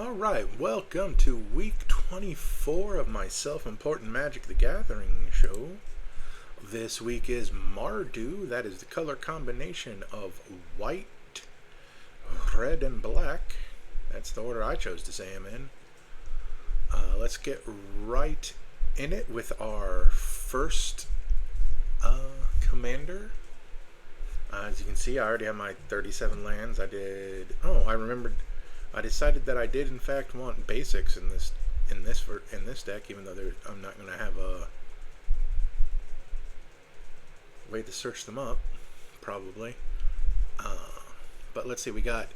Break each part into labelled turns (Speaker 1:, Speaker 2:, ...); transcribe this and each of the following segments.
Speaker 1: Alright, welcome to week 24 of my Self-Important Magic the Gathering show. This week is Mardu, that is the color combination of white, red, and black. That's the order I chose to say him in. Let's get right in it with our first commander. As you can see, I already have my 37 lands. I decided that I did in fact want basics in this deck, even though I'm not going to have a way to search them up, probably. But let's see, we got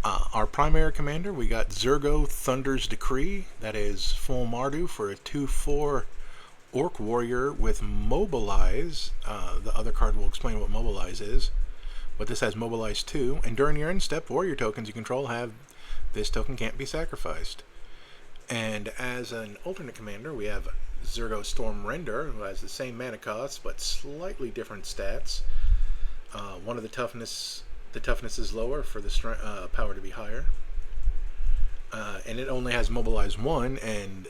Speaker 1: our primary commander. We got Zurgo Thunder's Decree. That is full Mardu for a 2/4 Orc Warrior with Mobilize. The other card will explain what Mobilize is. But this has Mobilize 2, and during your end step, warrior tokens you control have this token can't be sacrificed. And as an alternate commander, we have Zurgo Storm Render, who has the same mana cost but slightly different stats. One of the toughness is lower for the power to be higher. And it only has Mobilize 1, and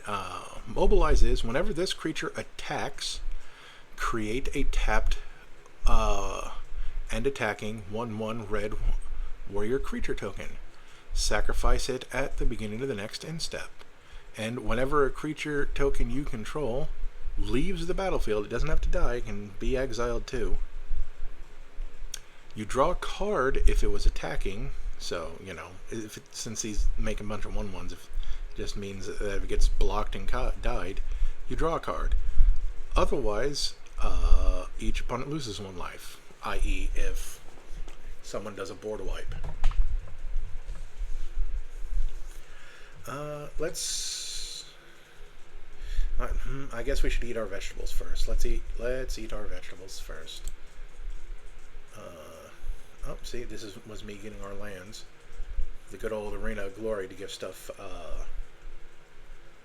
Speaker 1: Mobilize is whenever this creature attacks, create a tapped and attacking 1/1 red warrior creature token. Sacrifice it at the beginning of the next end step. And whenever a creature token you control leaves the battlefield, it doesn't have to die, it can be exiled too. You draw a card if it was attacking, so, you know, since he's making a bunch of 1/1s, it just means that if it gets blocked and died, you draw a card. Otherwise, each opponent loses 1 life. I.e., if someone does a board wipe. I guess we should eat our vegetables first. Let's eat our vegetables first. Oh, see, this was me getting our lands. The good old Arena of Glory to give stuff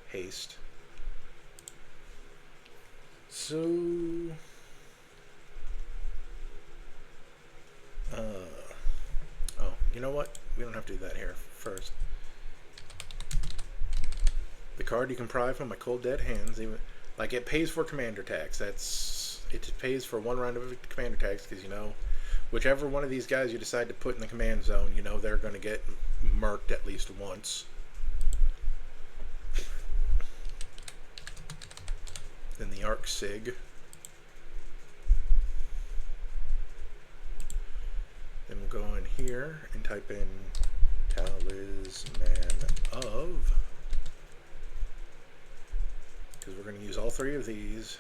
Speaker 1: haste. So oh, you know what? We don't have to do that here first. The card you can pry from my cold dead hands, even like it pays for commander tax. It pays for 1 round of commander tax because, you know, whichever one of these guys you decide to put in the command zone, you know they're going to get murked at least once. Then the Arc Sig. Then we'll go in here and type in Talisman of, because we're going to use all 3 of these.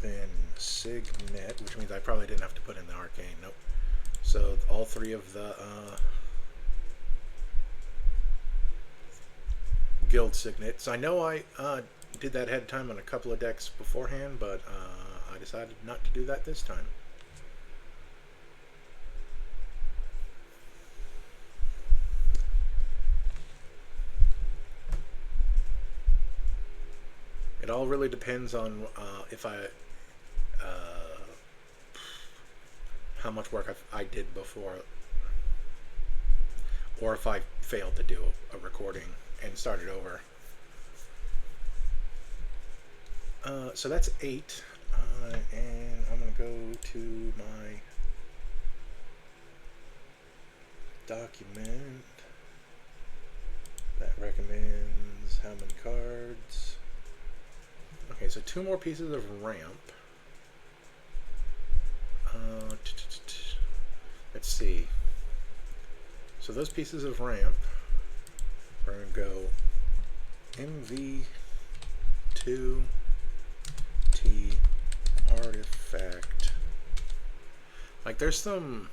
Speaker 1: Then Signet, which means I probably didn't have to put in the Arcane. Nope. So all 3 of the Guild Signets. I know I did that ahead of time on a couple of decks beforehand, but I decided not to do that this time. It all really depends on how much work I did before, or if I failed to do a recording and started over. So that's 8, and I'm going to go to my document that recommends how many cards. Okay, so 2 more pieces of ramp. Let's see. So those pieces of ramp are going to go MV2T artifact. Like, there's some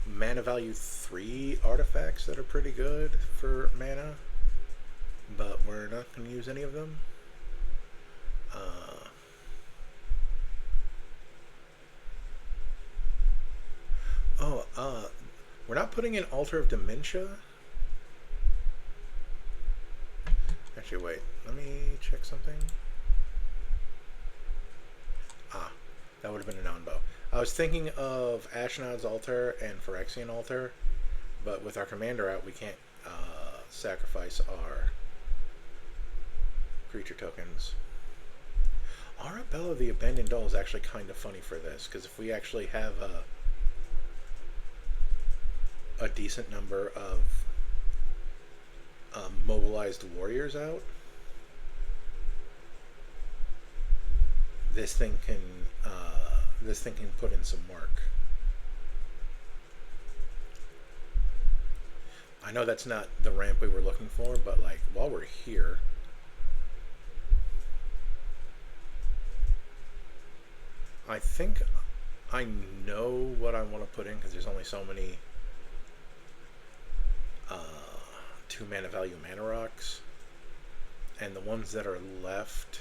Speaker 1: mana value 3 artifacts that are pretty good for mana, but we're not going to use any of them. We're not putting in Altar of Dementia. Actually, wait. Let me check something. That would have been a non-bow. I was thinking of Ashnod's Altar and Phyrexian Altar, but with our commander out, we can't sacrifice our creature tokens. Arabella the Abandoned Doll is actually kind of funny for this, because if we actually have a decent number of mobilized warriors out, this thing can put in some work. I know that's not the ramp we were looking for, but like while we're here, I think I know what I want to put in, because there's only so many 2 mana value mana rocks, and the ones that are left,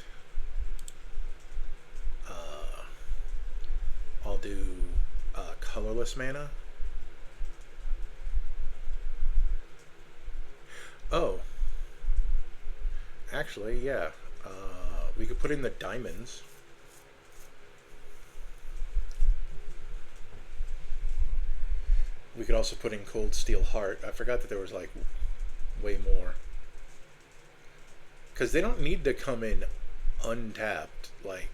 Speaker 1: I'll do colorless mana. Oh, actually, yeah, we could put in the diamonds. We could also put in Cold Steel Heart. I forgot that there was like way more. Because they don't need to come in untapped. Like,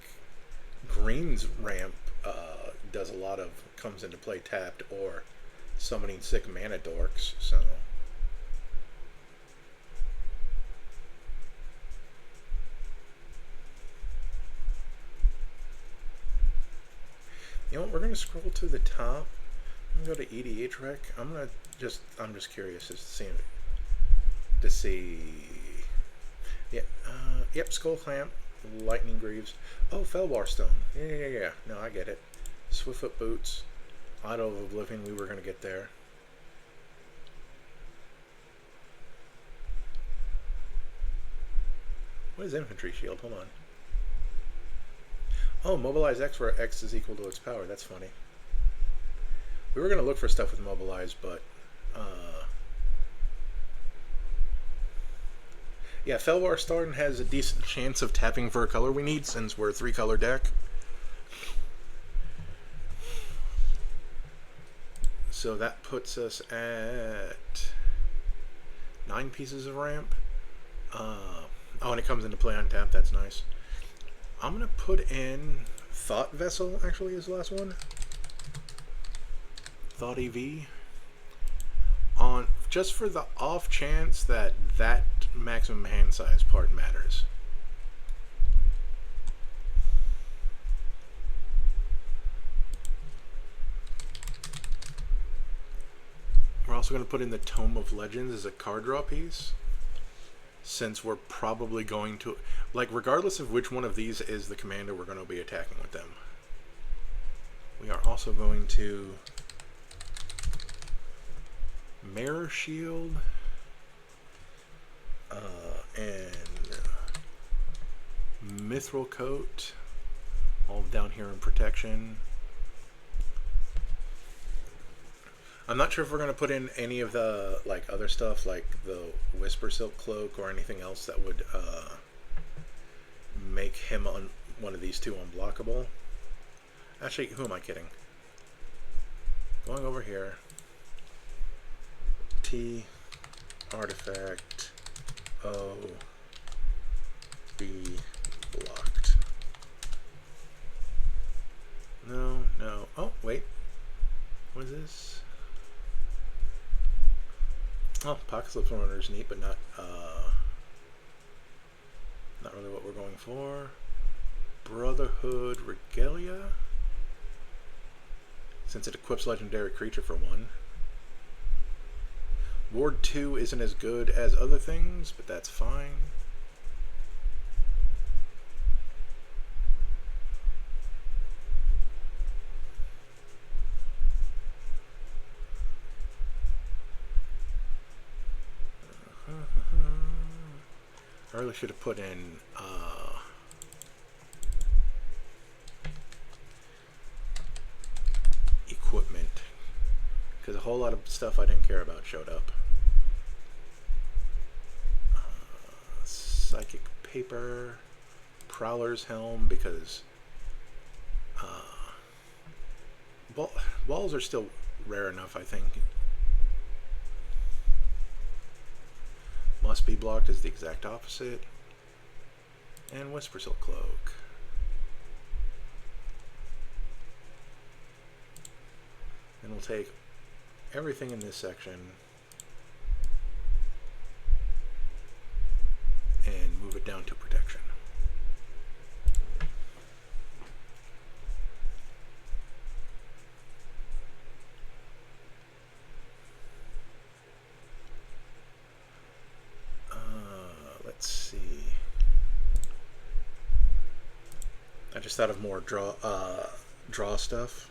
Speaker 1: Green's ramp does a lot of, comes into play tapped, or summoning 6 mana dorks, so. You know what, we're going to scroll to the top. I'm going to go to EDH Rec. I'm just curious to see. Yeah, yep, Skull Clamp, Lightning Greaves. Oh, Felbar Stone. Yeah. No, I get it. Swiftfoot Boots, Idol of Oblivion. We were going to get there. What is Infantry Shield? Hold on. Oh, Mobilize X, where X is equal to its power. That's funny. We were going to look for stuff with Mobilize, but yeah, Felbar Stone has a decent chance of tapping for a color we need, since we're a 3-color deck. So that puts us at 9 pieces of ramp. Oh, and it comes into play on tap. That's nice. I'm going to put in Thought Vessel, actually, is the last one. Thought EV. On, just for the off chance that that maximum hand size part matters. We're also going to put in the Tome of Legends as a card draw piece, since we're probably going to, like, regardless of which one of these is the commander, we're going to be attacking with them. We are also going to Mirror Shield and Mithril Coat, all down here in protection. I'm not sure if we're going to put in any of the like other stuff, like the Whisper Silk Cloak or anything else that would make him on one of these 2 unblockable. Actually, who am I kidding? Going over here. T artifact O be blocked. No. Oh, wait. What is this? Oh, Pocket Slip Runner is neat, but not really what we're going for. Brotherhood Regalia, since it equips legendary creature for 1. Ward 2 isn't as good as other things, but that's fine. I really should have put in equipment, because a whole lot of stuff I didn't care about showed up. Psychic Paper, Prowler's Helm, because walls are still rare enough, I think. Must be blocked is the exact opposite. And Whisper Silk Cloak. And we'll take everything in this section and move it down to protection. Let's see. I just thought of more draw stuff.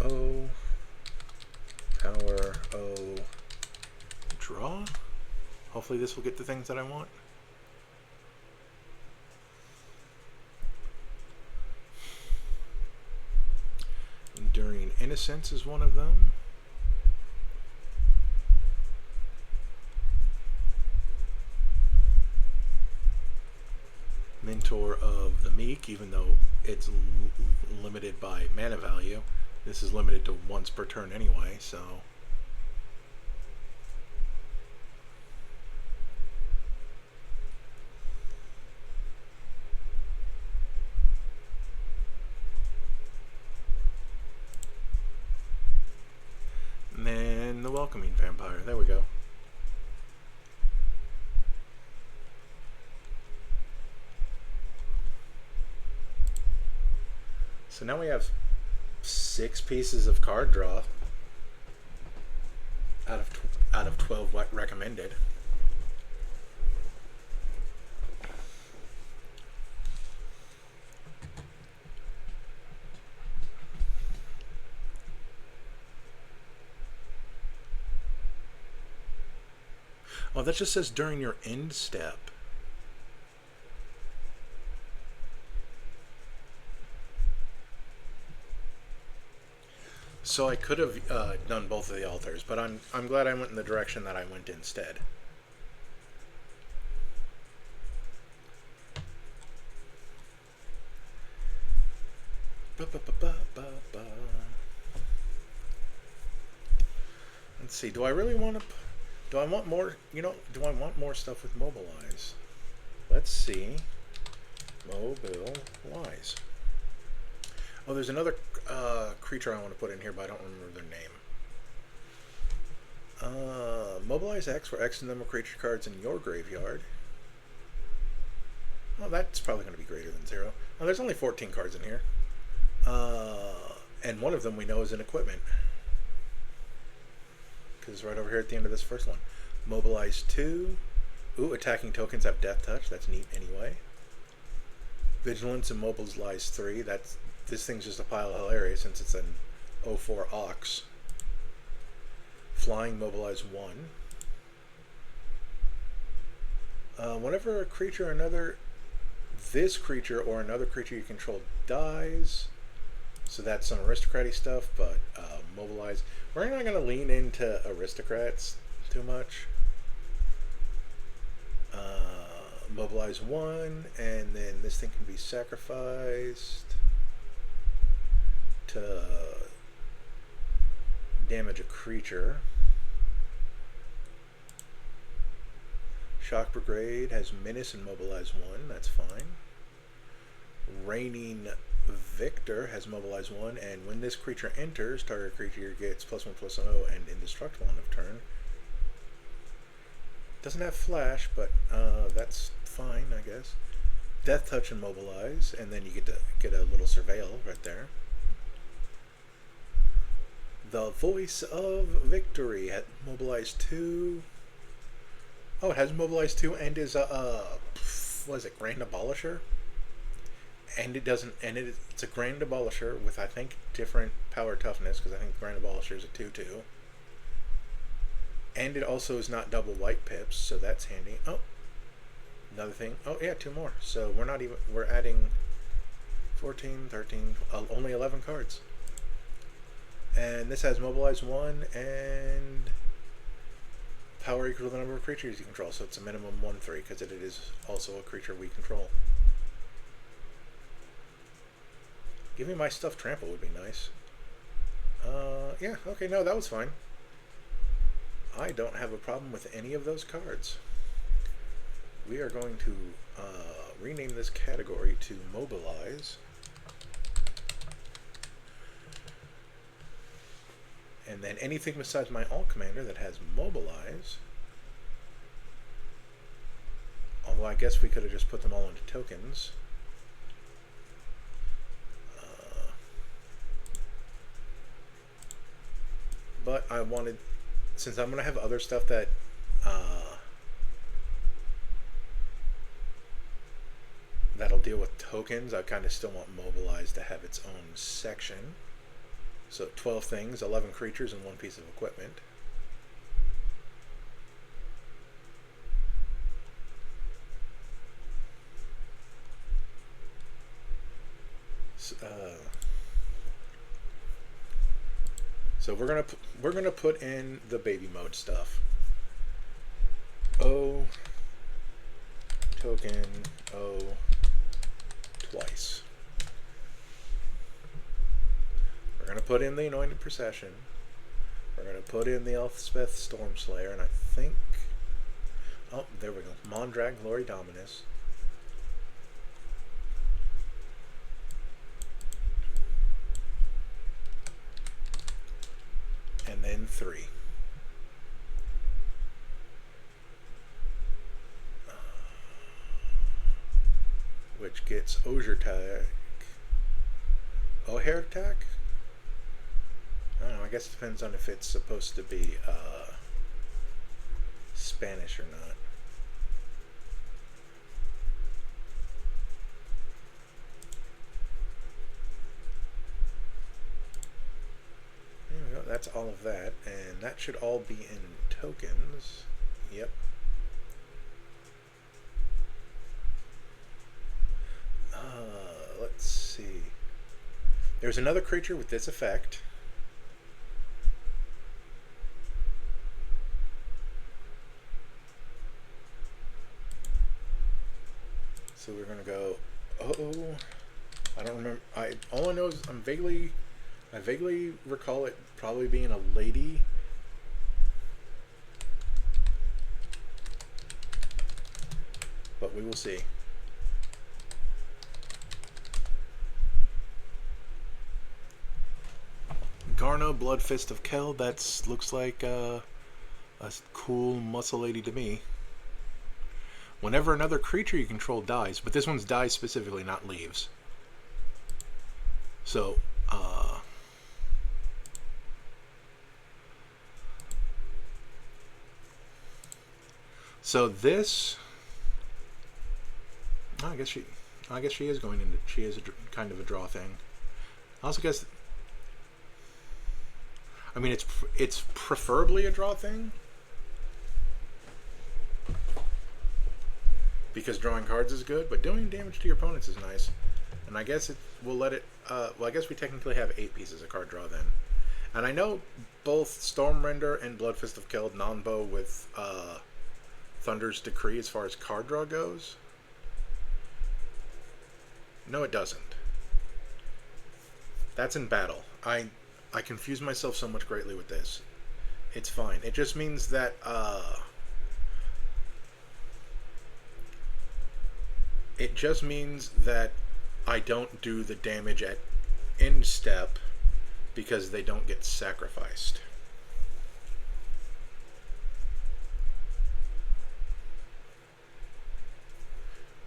Speaker 1: O, power, O, draw. Hopefully this will get the things that I want. Enduring Innocence is one of them. Mentor of the Meek, even though it's limited by mana value. This is limited to once per turn anyway, so... And then the Welcoming Vampire. There we go. So now we have 6 pieces of card draw out of 12 what recommended. Oh, that just says during your end step. So I could have done both of the altars, but I'm glad I went in the direction that I went instead. Let's see. Do I really want to? Do I want more? You know, do I want more stuff with mobilize? Let's see. Mobilize. Oh, there's another creature I want to put in here, but I don't remember their name. Mobilize X for X number of creature cards in your graveyard. Well, that's probably going to be greater than 0. Oh, there's only 14 cards in here. And one of them we know is an equipment. Because it's right over here at the end of this first one. Mobilize 2. Ooh, attacking tokens have Death Touch. That's neat anyway. Vigilance and Mobilize 3. This thing's just a pile of hilarious since it's an 04 Ox. Flying Mobilize 1. Whenever a creature or another, this creature or another creature you control dies. So that's some aristocratic stuff, but mobilize. We're not going to lean into aristocrats too much. Mobilize 1, and then this thing can be sacrificed to damage a creature. Shock Brigade has Menace and Mobilize 1, that's fine. Reigning Victor has Mobilize 1, and when this creature enters, target creature gets +1/+0 and indestructible on of turn. Doesn't have Flash, but that's fine, I guess. Death Touch and Mobilize, and then you get a little Surveil right there. The Voice of Victory had Mobilize 2. Oh, it has Mobilize 2 and is what is it, Grand Abolisher? And it doesn't, and it's a Grand Abolisher with, I think, different power toughness, because I think Grand Abolisher is a 2/2. And it also is not double white pips, so that's handy. Oh, another thing. Oh yeah, 2 more. So we're adding 14, 13, only 11 cards. And this has Mobilize 1 and power equal to the number of creatures you control, so it's a minimum 1/3 because it is also a creature we control. Give me my stuff trample would be nice. Yeah, okay, no, that was fine. I don't have a problem with any of those cards. We are going to rename this category to mobilize. And then anything besides my alt commander that has mobilize. Although I guess we could have just put them all into tokens. But I wanted, since I'm going to have other stuff that that'll deal with tokens, I kind of still want mobilize to have its own section. So 12 things, 11 creatures, and 1 piece of equipment. So we're gonna put in the baby mode stuff. O token O twice. We're gonna put in the Anointed Procession. We're gonna put in the Elspeth Stormslayer, and I think, oh, there we go, Mondrag Glory Dominus. And then 3. Which gets Ozertag. O'Hare attack? I don't know, I guess it depends on if it's supposed to be Spanish or not. There we go, that's all of that, and that should all be in tokens. Yep. Let's see. There's another creature with this effect. So we're gonna go. Oh, I don't remember. All I know is I vaguely recall it probably being a lady. But we will see. Garno, Blood Fist of Kel. That looks like a cool muscle lady to me. Whenever another creature you control dies, but this one's dies specifically, not leaves. So, this. I guess she is going into. She is kind of a draw thing. I also guess. I mean, it's preferably a draw thing. Because drawing cards is good, but doing damage to your opponents is nice. And I guess we'll let it... well, I guess we technically have 8 pieces of card draw then. And I know both Stormrender and Blood Fist of Keld non-bow with Thunder's Decree as far as card draw goes. No, it doesn't. That's in battle. I confuse myself so much greatly with this. It's fine. It just means that... It just means that I don't do the damage at end step because they don't get sacrificed.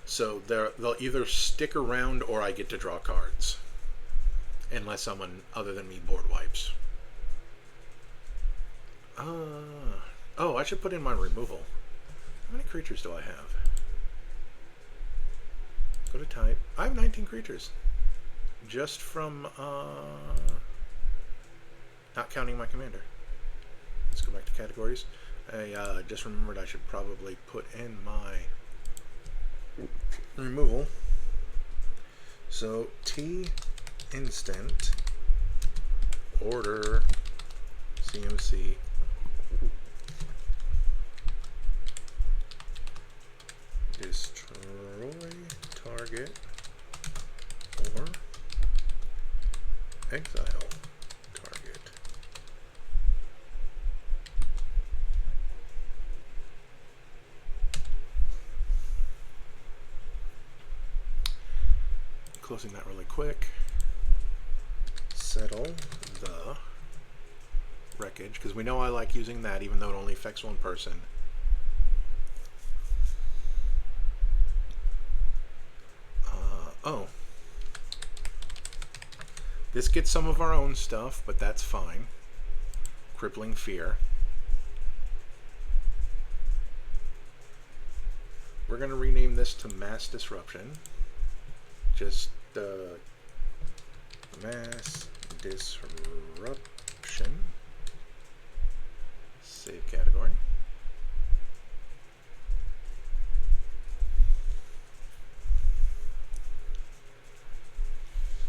Speaker 1: So they'll either stick around or I get to draw cards. Unless someone other than me board wipes. Oh, I should put in my removal. How many creatures do I have? Go to type. I have 19 creatures. Just from, not counting my commander. Let's go back to categories. I just remembered I should probably put in my removal. So, T instant order CMC destroy target or exile target. closing that really quick. Settle the wreckage, because we know I like using that even though it only affects one person. Oh. This gets some of our own stuff, but that's fine. Crippling Fear. We're going to rename this to Mass Disruption. Just Mass Disruption. Save category.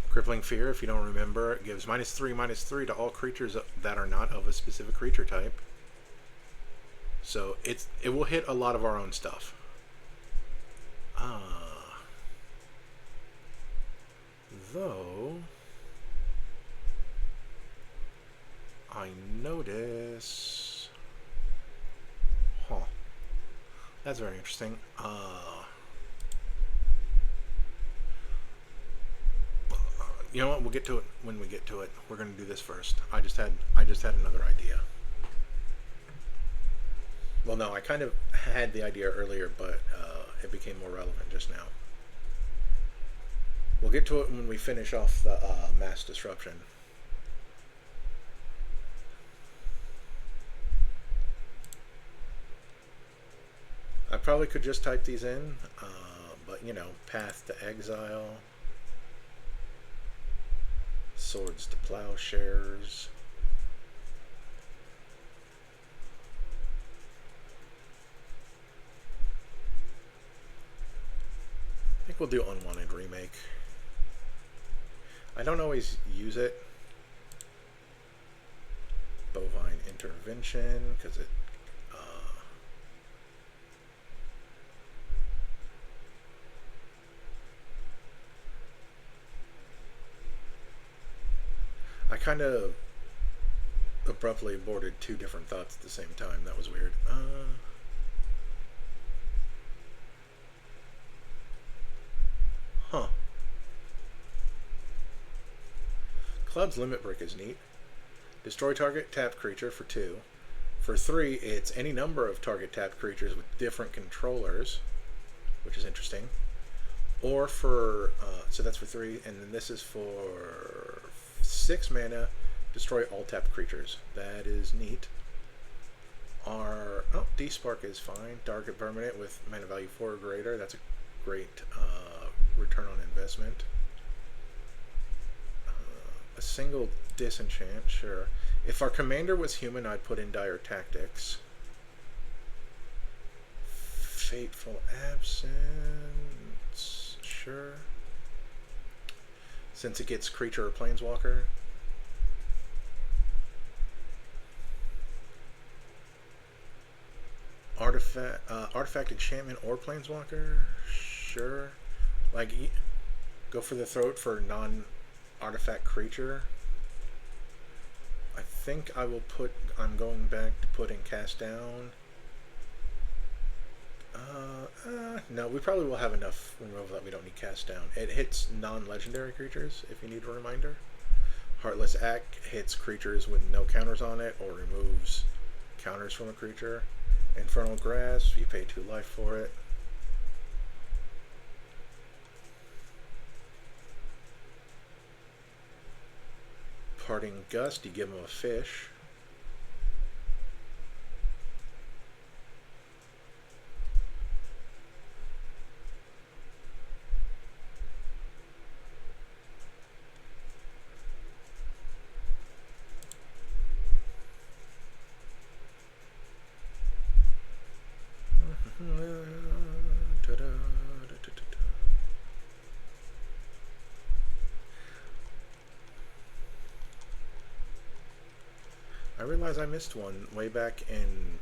Speaker 1: Crippling Fear, if you don't remember, it gives -3/-3 to all creatures that are not of a specific creature type. So it will hit a lot of our own stuff. Though I notice, that's very interesting. You know what? We'll get to it when we get to it. We're going to do this first. I just had another idea. Well, no, I kind of had the idea earlier, but it became more relevant just now. We'll get to it when we finish off the Mass Disruption. I probably could just type these in, but you know, Path to Exile, Swords to Plowshares. I think we'll do Unwanted Remake. I don't always use it. Bovine Intervention, because it I kind of abruptly aborted two different thoughts at the same time. That was weird. Cloud's Limit Break is neat. Destroy target tapped creature for 2. For 3, it's any number of target tapped creatures with different controllers, which is interesting. Or for, so that's for 3, and then this is for 6 mana, destroy all tapped creatures. That is neat. D-Spark is fine. Target permanent with mana value 4 or greater. That's a great return on investment. A single disenchant, sure. If our commander was human, I'd put in Dire Tactics. Fateful Absence, sure. Since it gets creature or planeswalker. Artifact enchantment or planeswalker, sure. Like, go for the throat for non-artifact creature. I think I will put. I'm going back to putting cast down. No, we probably will have enough removal that we don't need cast down. It hits non-legendary creatures if you need a reminder. Heartless Act hits creatures with no counters on it or removes counters from a creature. Infernal Grasp, you pay 2 life for it. Parting Gust, you give him a fish. I realize I missed one way back in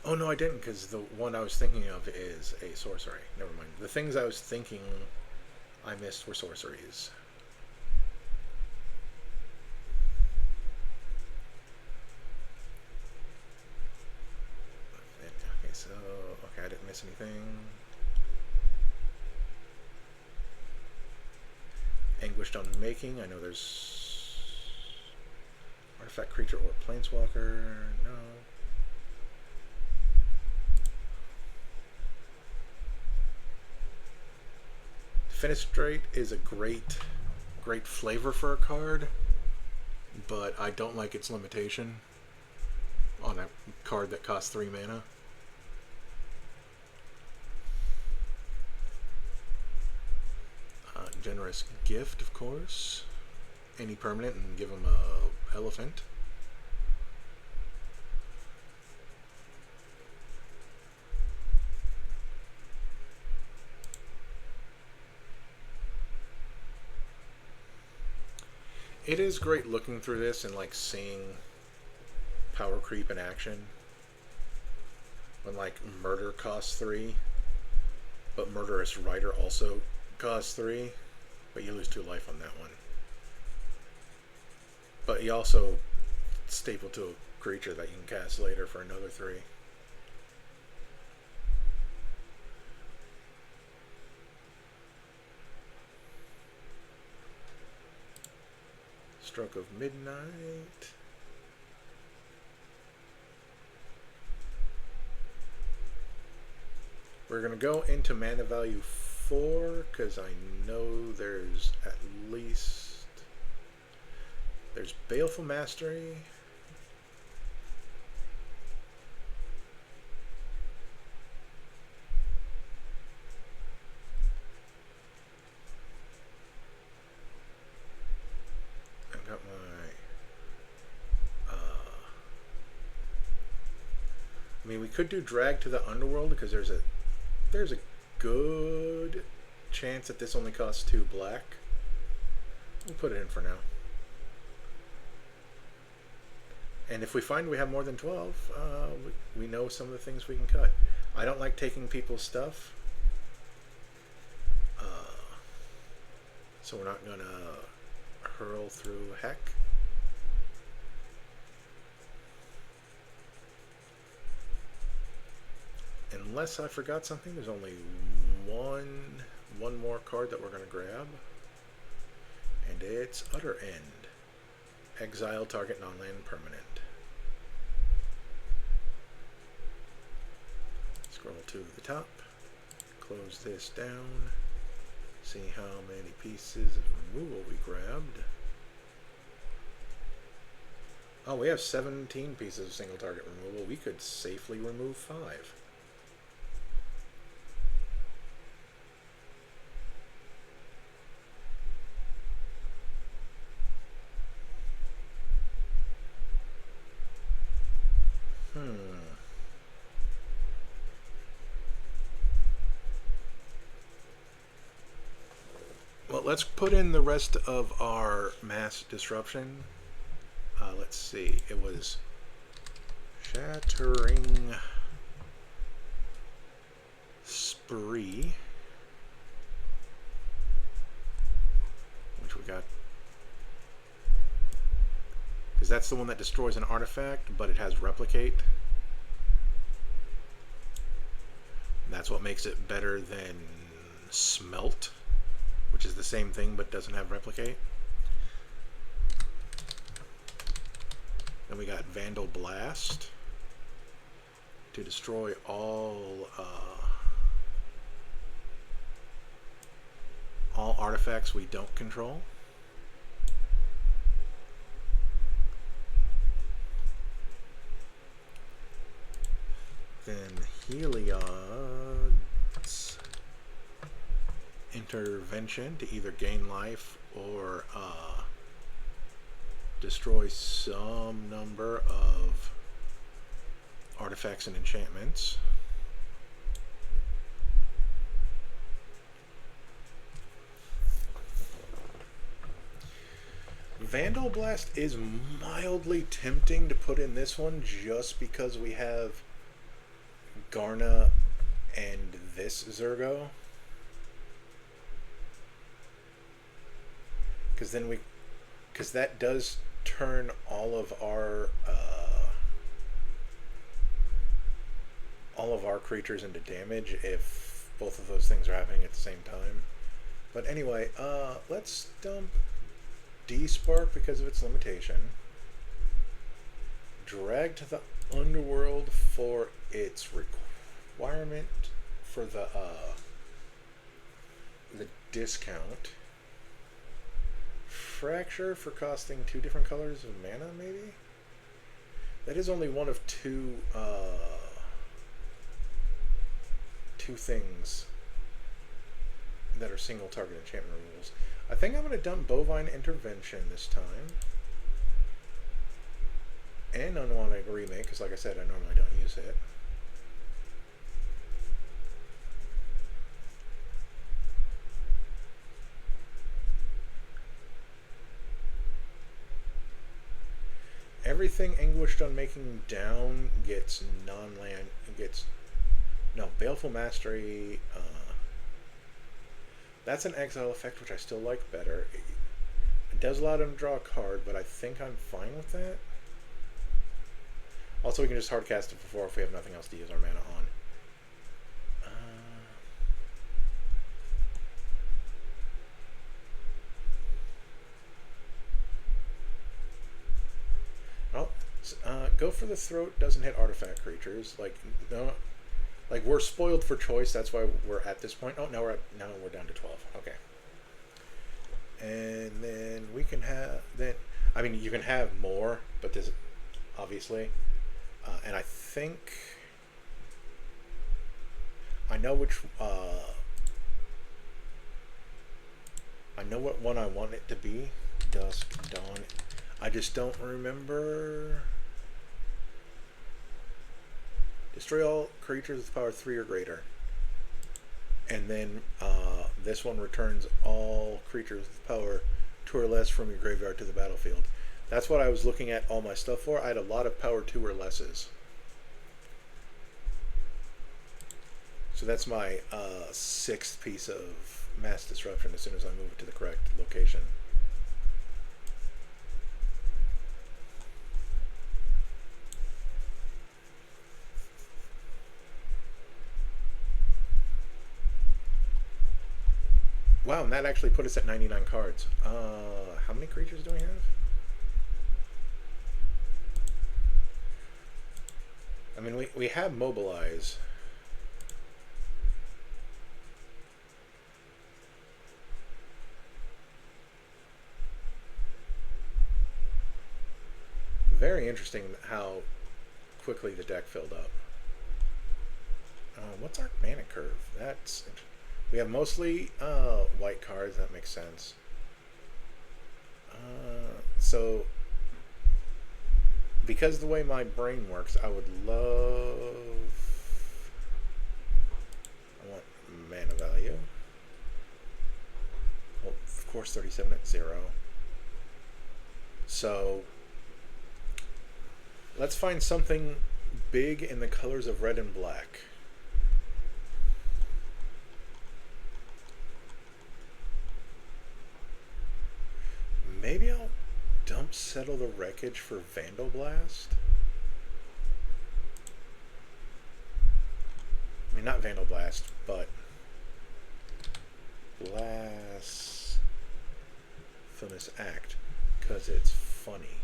Speaker 1: oh no, I didn't, because the one I was thinking of is a sorcery. Never mind. The things I was thinking I missed were sorceries. miss anything? Anguished Unmaking. I know there's artifact, creature, or planeswalker. No. Fenestrate is a great flavor for a card, but I don't like its limitation on a card that costs 3 mana. Generous Gift, of course. Any permanent and give them a elephant. It is great looking through this and like seeing power creep in action. When like Murder costs 3, but Murderous Rider also costs 3, but you lose 2 life on that one. But you also staple to a creature that you can cast later for another 3. Stroke of Midnight. We're going to go into mana value 4 because I know there's at least... There's Baleful Mastery. I've got my... I mean, we could do Drag to the Underworld because there's a good chance that this only costs 2 black. We'll put it in for now. And if we find we have more than 12, we know some of the things we can cut. I don't like taking people's stuff. So we're not going to hurl through heck. Unless I forgot something, there's only one more card that we're going to grab. And it's Utter End. Exile target non-land permanent. Scroll to the top. Close this down. See how many pieces of removal we grabbed. Oh, we have 17 pieces of single target removal. We could safely remove 5. Well, let's put in the rest of our mass disruption. Let's see. It was Shattering Spree, which we got, because that's the one that destroys an artifact, but it has Replicate. That's what makes it better than Smelt, which is the same thing but doesn't have Replicate. Then we got Vandal Blast to destroy all artifacts we don't control. Then Heliod's Intervention to either gain life or destroy some number of artifacts and enchantments. Vandal Blast is mildly tempting to put in this one just because we have Garna and this Zurgo. Because that does turn all of all of our creatures into damage if both of those things are happening at the same time. But anyway, let's dump D-Spark because of its limitation. Drag to the Underworld for its requirement for the discount. Fracture for costing 2 different colors of mana, maybe? That is only one of two things that are single target enchantment removals. I think I'm going to dump Bovine Intervention this time. And Unwanted Remake, because like I said, I normally don't use it. Everything Anguished on Making down gets non-land, Baleful Mastery. That's an exile effect, which I still like better. It does allow them to draw a card, but I think I'm fine with that. Also, we can just hardcast it for 4 if we have nothing else to use our mana on. Go for the Throat. Doesn't hit artifact creatures. Like no, like we're spoiled for choice. That's why we're at this point. Oh, now we're down to 12. Okay. And then we can have I mean, you can have more, but this obviously. And I think I know which. I know what one I want it to be. Dusk Dawn. I just don't remember. Destroy all creatures with power 3 or greater. And then this one returns all creatures with power 2 or less from your graveyard to the battlefield. That's what I was looking at all my stuff for. I had a lot of power 2 or lesses. So that's my 6th piece of mass disruption as soon as I move it to the correct location. Wow, and that actually put us at 99 cards. How many creatures do we have? I mean, we have mobilize. Very interesting how quickly the deck filled up. What's our mana curve? That's interesting. We have mostly white cards. That makes sense. So, because of the way my brain works, I would love... I want mana value. Well, of course, 37 at 0. So, let's find something big in the colors of red and black. Maybe I'll dump Settle the Wreckage for Vandal Blast. I mean, not Vandal Blast, but Blasphemous Act, because it's funny.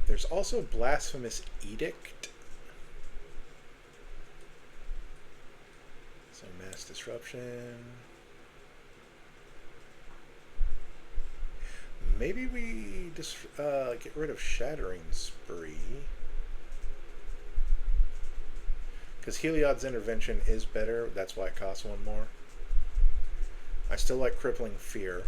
Speaker 1: There's also Blasphemous Edict. So mass disruption. Maybe we just get rid of Shattering Spree. Because Heliod's Intervention is better. That's why it costs 1 more. I still like Crippling Fear.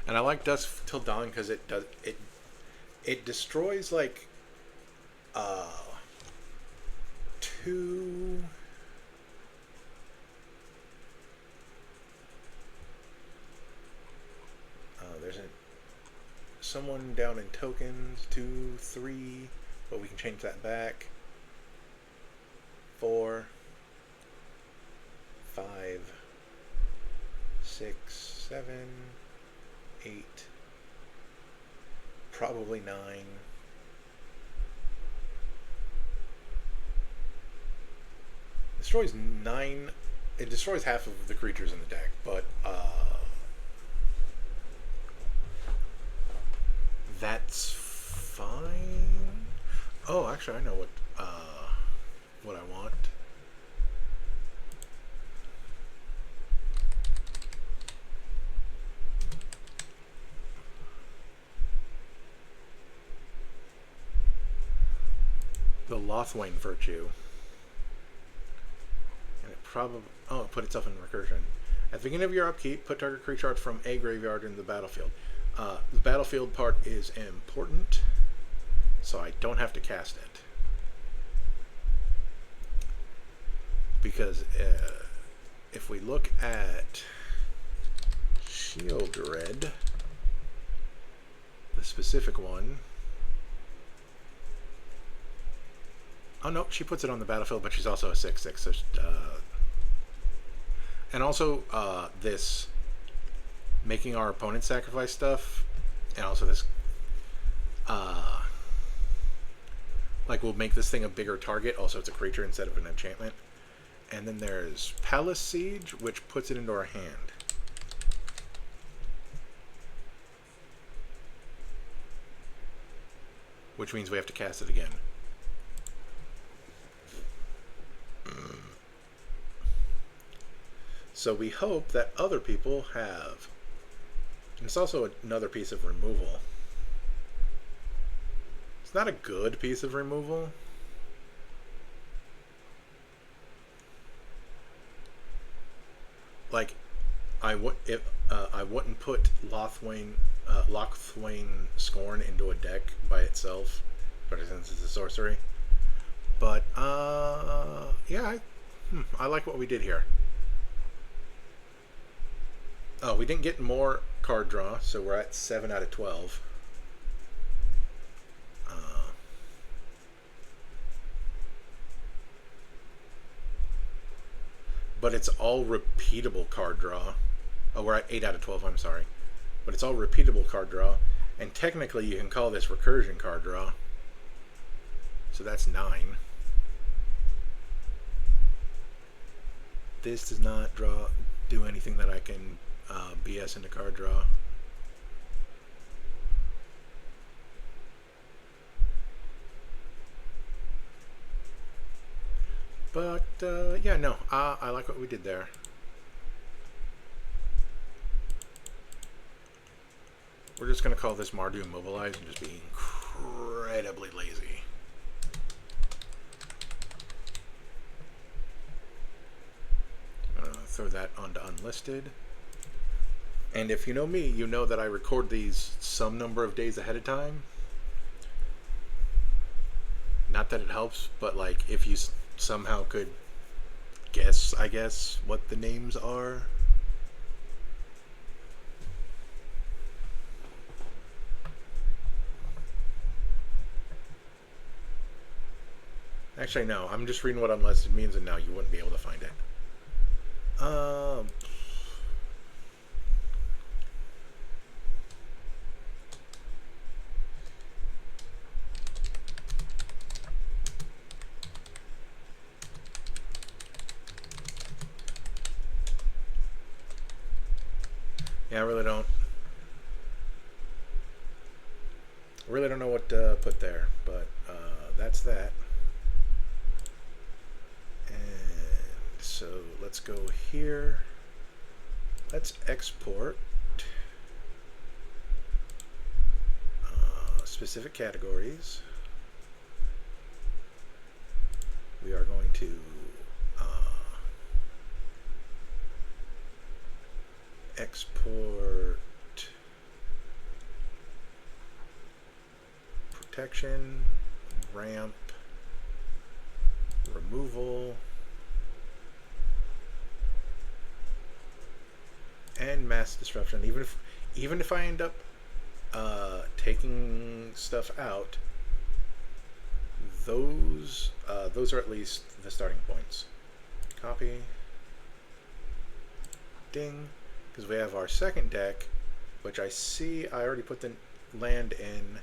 Speaker 1: And I like Dusk Till Dawn because it destroys like 2 there's an someone down in tokens. 2, 3, but we can change that back. 4, 5, 6, 7, 8, probably 9. Destroys 9. It destroys half of the creatures in the deck, but that's fine. Oh, actually, I know what I want. The Lothwain Virtue. And it probably... Oh, it put itself in recursion. At the beginning of your upkeep, put target creature art from a graveyard into the battlefield. The battlefield part is important, so I don't have to cast it. Because if we look at Shieldred, the specific one... Oh no, she puts it on the battlefield, but she's also a 6/6. So, and also this making our opponent sacrifice stuff, and also this like we'll make this thing a bigger target. Also, it's a creature instead of an enchantment. And then there's Palace Siege, which puts it into our hand. Which means we have to cast it again. So we hope that other people have. And it's also another piece of removal. It's not a good piece of removal. Like, I wouldn't put Lothwain Scorn into a deck by itself, but since it's a sorcery. But yeah, I like what we did here. Oh, we didn't get more card draw, so we're at 7 out of 12. But it's all repeatable card draw. Oh, we're at 8 out of 12, I'm sorry. But it's all repeatable card draw. And technically you can call this recursion card draw. So that's 9. This does not do anything that I can BS into card draw. But yeah, no, I like what we did there. We're just going to call this Mardu mobilize and just be incredibly lazy. I'm going to throw that onto unlisted. And if you know me, you know that I record these some number of days ahead of time. Not that it helps, but like if you somehow could guess, I guess, what the names are. Actually, no. I'm just reading what unlisted means, and now you wouldn't be able to find it. Yeah, I really don't know what to put there, but that's that. And so let's go here. Let's export specific categories. We are going to export protection, ramp, removal, and mass disruption. Even if I end up taking stuff out, those are at least the starting points. Copy. Ding. Because we have our second deck, which I see I already put the land in,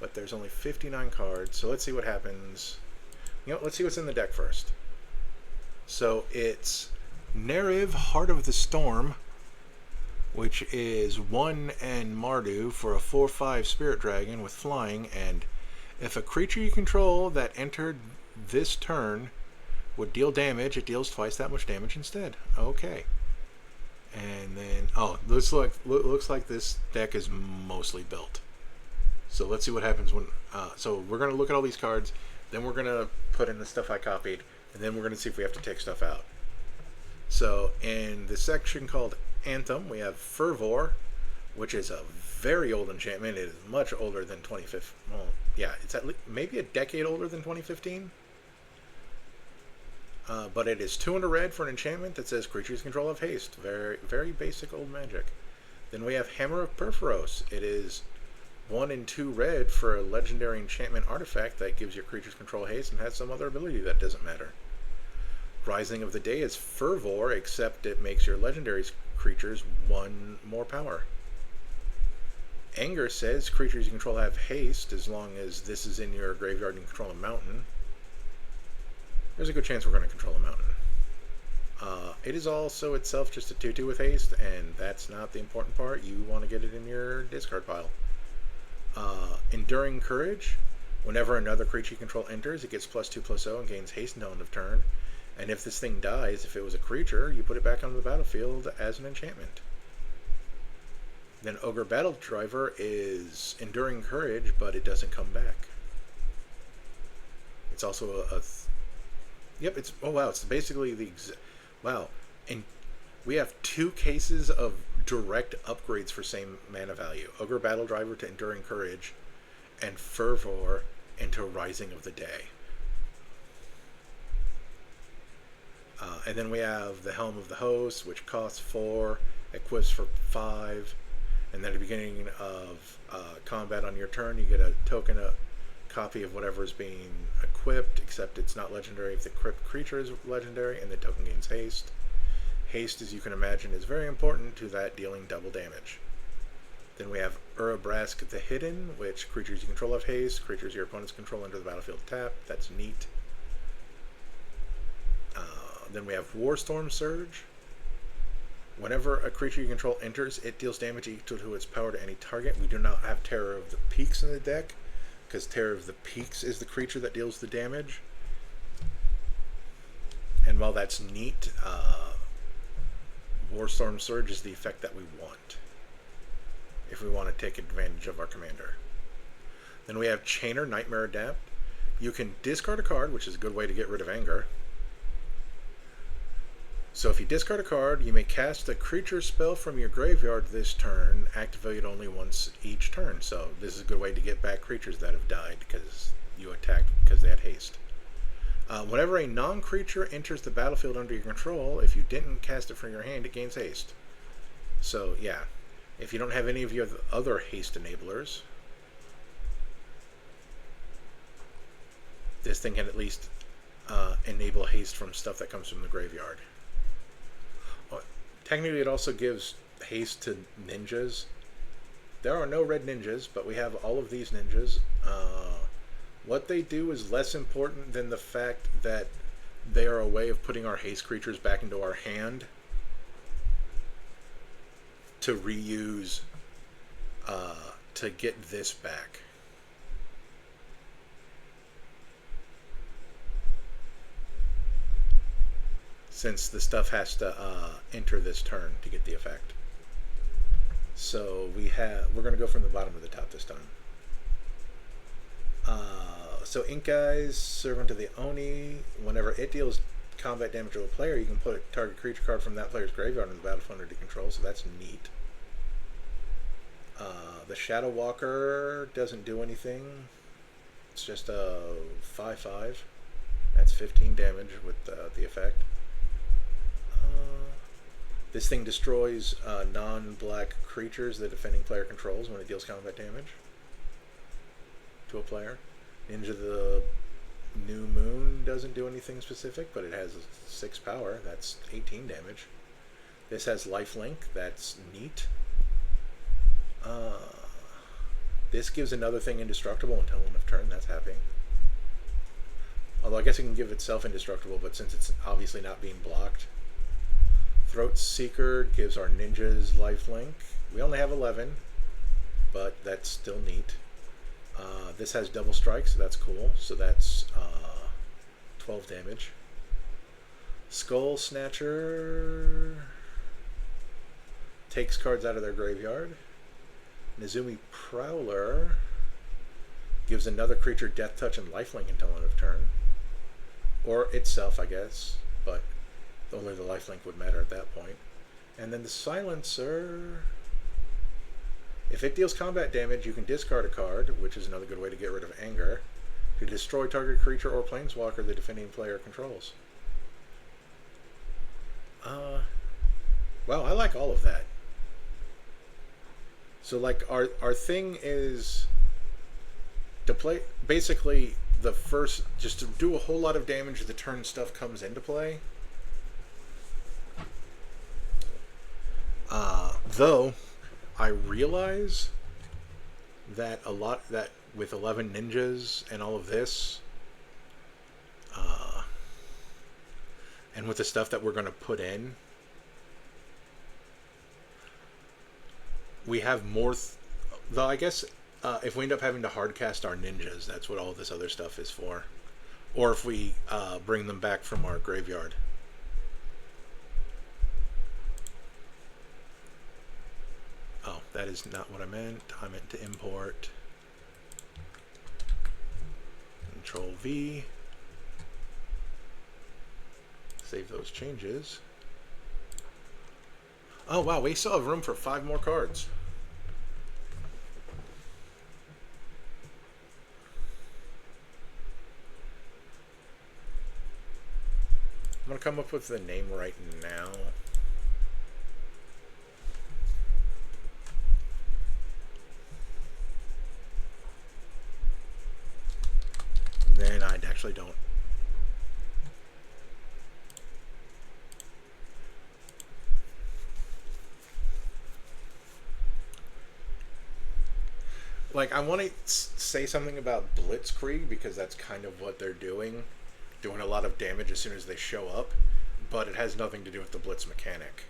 Speaker 1: but there's only 59 cards. So let's see what happens. You know, let's see what's in the deck first. So it's Neriv, Heart of the Storm, which is 1 and Mardu for a 4/5 Spirit Dragon with flying, and if a creature you control that entered this turn would deal damage, it deals twice that much damage instead. Okay. And then, oh, looks like this deck is mostly built. So let's see what happens when, so we're going to look at all these cards, then we're going to put in the stuff I copied, and then we're going to see if we have to take stuff out. So in the section called Anthem, we have Fervor, which is a very old enchantment. It is much older than 2015. Well, yeah, it's at least maybe a decade older than 2015. But it is 2 and a red for an enchantment that says creatures control of haste. Very, very basic old magic. Then we have Hammer of Perforos. It is 1 and 2 red for a legendary enchantment artifact that gives your creatures control haste and has some other ability that doesn't matter. Rising of the Day is Fervor, except it makes your legendary creatures 1 more power. Anger says creatures you control have haste as long as this is in your graveyard and you control a mountain. There's a good chance we're going to control a mountain. It is also itself just a 2/2 with haste, and that's not the important part. You want to get it in your discard pile. Enduring Courage. Whenever another creature you control enters, it gets +2/+0 and gains haste until end of turn. And if this thing dies, if it was a creature, you put it back onto the battlefield as an enchantment. Then Ogre Battle Driver is Enduring Courage, but it doesn't come back. It's also yep, it's, oh wow, it's basically the, wow. And we have 2 cases of direct upgrades for same mana value. Ogre Battle Driver to Enduring Courage, and Fervor into Rising of the Day. And then we have the Helm of the Host, which costs 4, equips for 5, and then at the beginning of combat on your turn, you get a token, a copy of whatever is being equipped, except it's not legendary if the creature is legendary, and the token gains haste. Haste, as you can imagine, is very important to that, dealing double damage. Then we have Urabrask the Hidden, which creatures you control have haste, creatures your opponents control enter the battlefield tap. That's neat. Then we have Warstorm Surge. Whenever a creature you control enters, it deals damage equal to its power to any target. We do not have Terror of the Peaks in the deck, because Terror of the Peaks is the creature that deals the damage. And while that's neat, Warstorm Surge is the effect that we want, if we want to take advantage of our commander. Then we have Chainer, Nightmare Adapt. You can discard a card, which is a good way to get rid of anger. So if you discard a card, you may cast a creature spell from your graveyard this turn, activate only once each turn. So this is a good way to get back creatures that have died because you attacked because they had haste. Whenever a non-creature enters the battlefield under your control, if you didn't cast it from your hand, it gains haste. So yeah, if you don't have any of your other haste enablers, this thing can at least enable haste from stuff that comes from the graveyard. Technically, it also gives haste to ninjas. There are no red ninjas, but we have all of these ninjas. What they do is less important than the fact that they are a way of putting our haste creatures back into our hand to reuse, to get this back. Since the stuff has to enter this turn to get the effect. So we're going to go from the bottom to the top this time. So Ink Eyes, Servant of the Oni. Whenever it deals combat damage to a player, you can put a target creature card from that player's graveyard in the battlefield under control, so that's neat. The Shadow Walker doesn't do anything. It's just a 5/5. That's 15 damage with the effect. This thing destroys non-black creatures the defending player controls when it deals combat damage to a player. Ninja the New Moon doesn't do anything specific, but it has 6 power. That's 18 damage. This has lifelink. That's neat. This gives another thing indestructible until end of turn. That's happy. Although I guess it can give itself indestructible, but since it's obviously not being blocked. Throat Seeker gives our ninjas lifelink. We only have 11, but that's still neat. This has double strike, so that's cool. So that's 12 damage. Skull Snatcher takes cards out of their graveyard. Nezumi Prowler gives another creature death touch and lifelink until end of turn. Or itself, I guess, but only the lifelink would matter at that point. And then the Silencer, if it deals combat damage, you can discard a card, which is another good way to get rid of anger, to destroy target creature or planeswalker the defending player controls. Well, I like all of that. So, like, our thing is to play, basically, the first, just to do a whole lot of damage the turn stuff comes into play. Though, I realize that that with 11 ninjas and all of this, and with the stuff that we're going to put in, we have more, though I guess if we end up having to hardcast our ninjas, that's what all this other stuff is for. Or if we bring them back from our graveyard. Oh, that is not what I meant. I meant to import. Control V. Save those changes. Oh wow, we still have room for 5 more cards. I'm going to come up with the name right now. Then I actually don't. Like, I want to say something about Blitzkrieg because that's kind of what they're doing a lot of damage as soon as they show up, but it has nothing to do with the Blitz mechanic.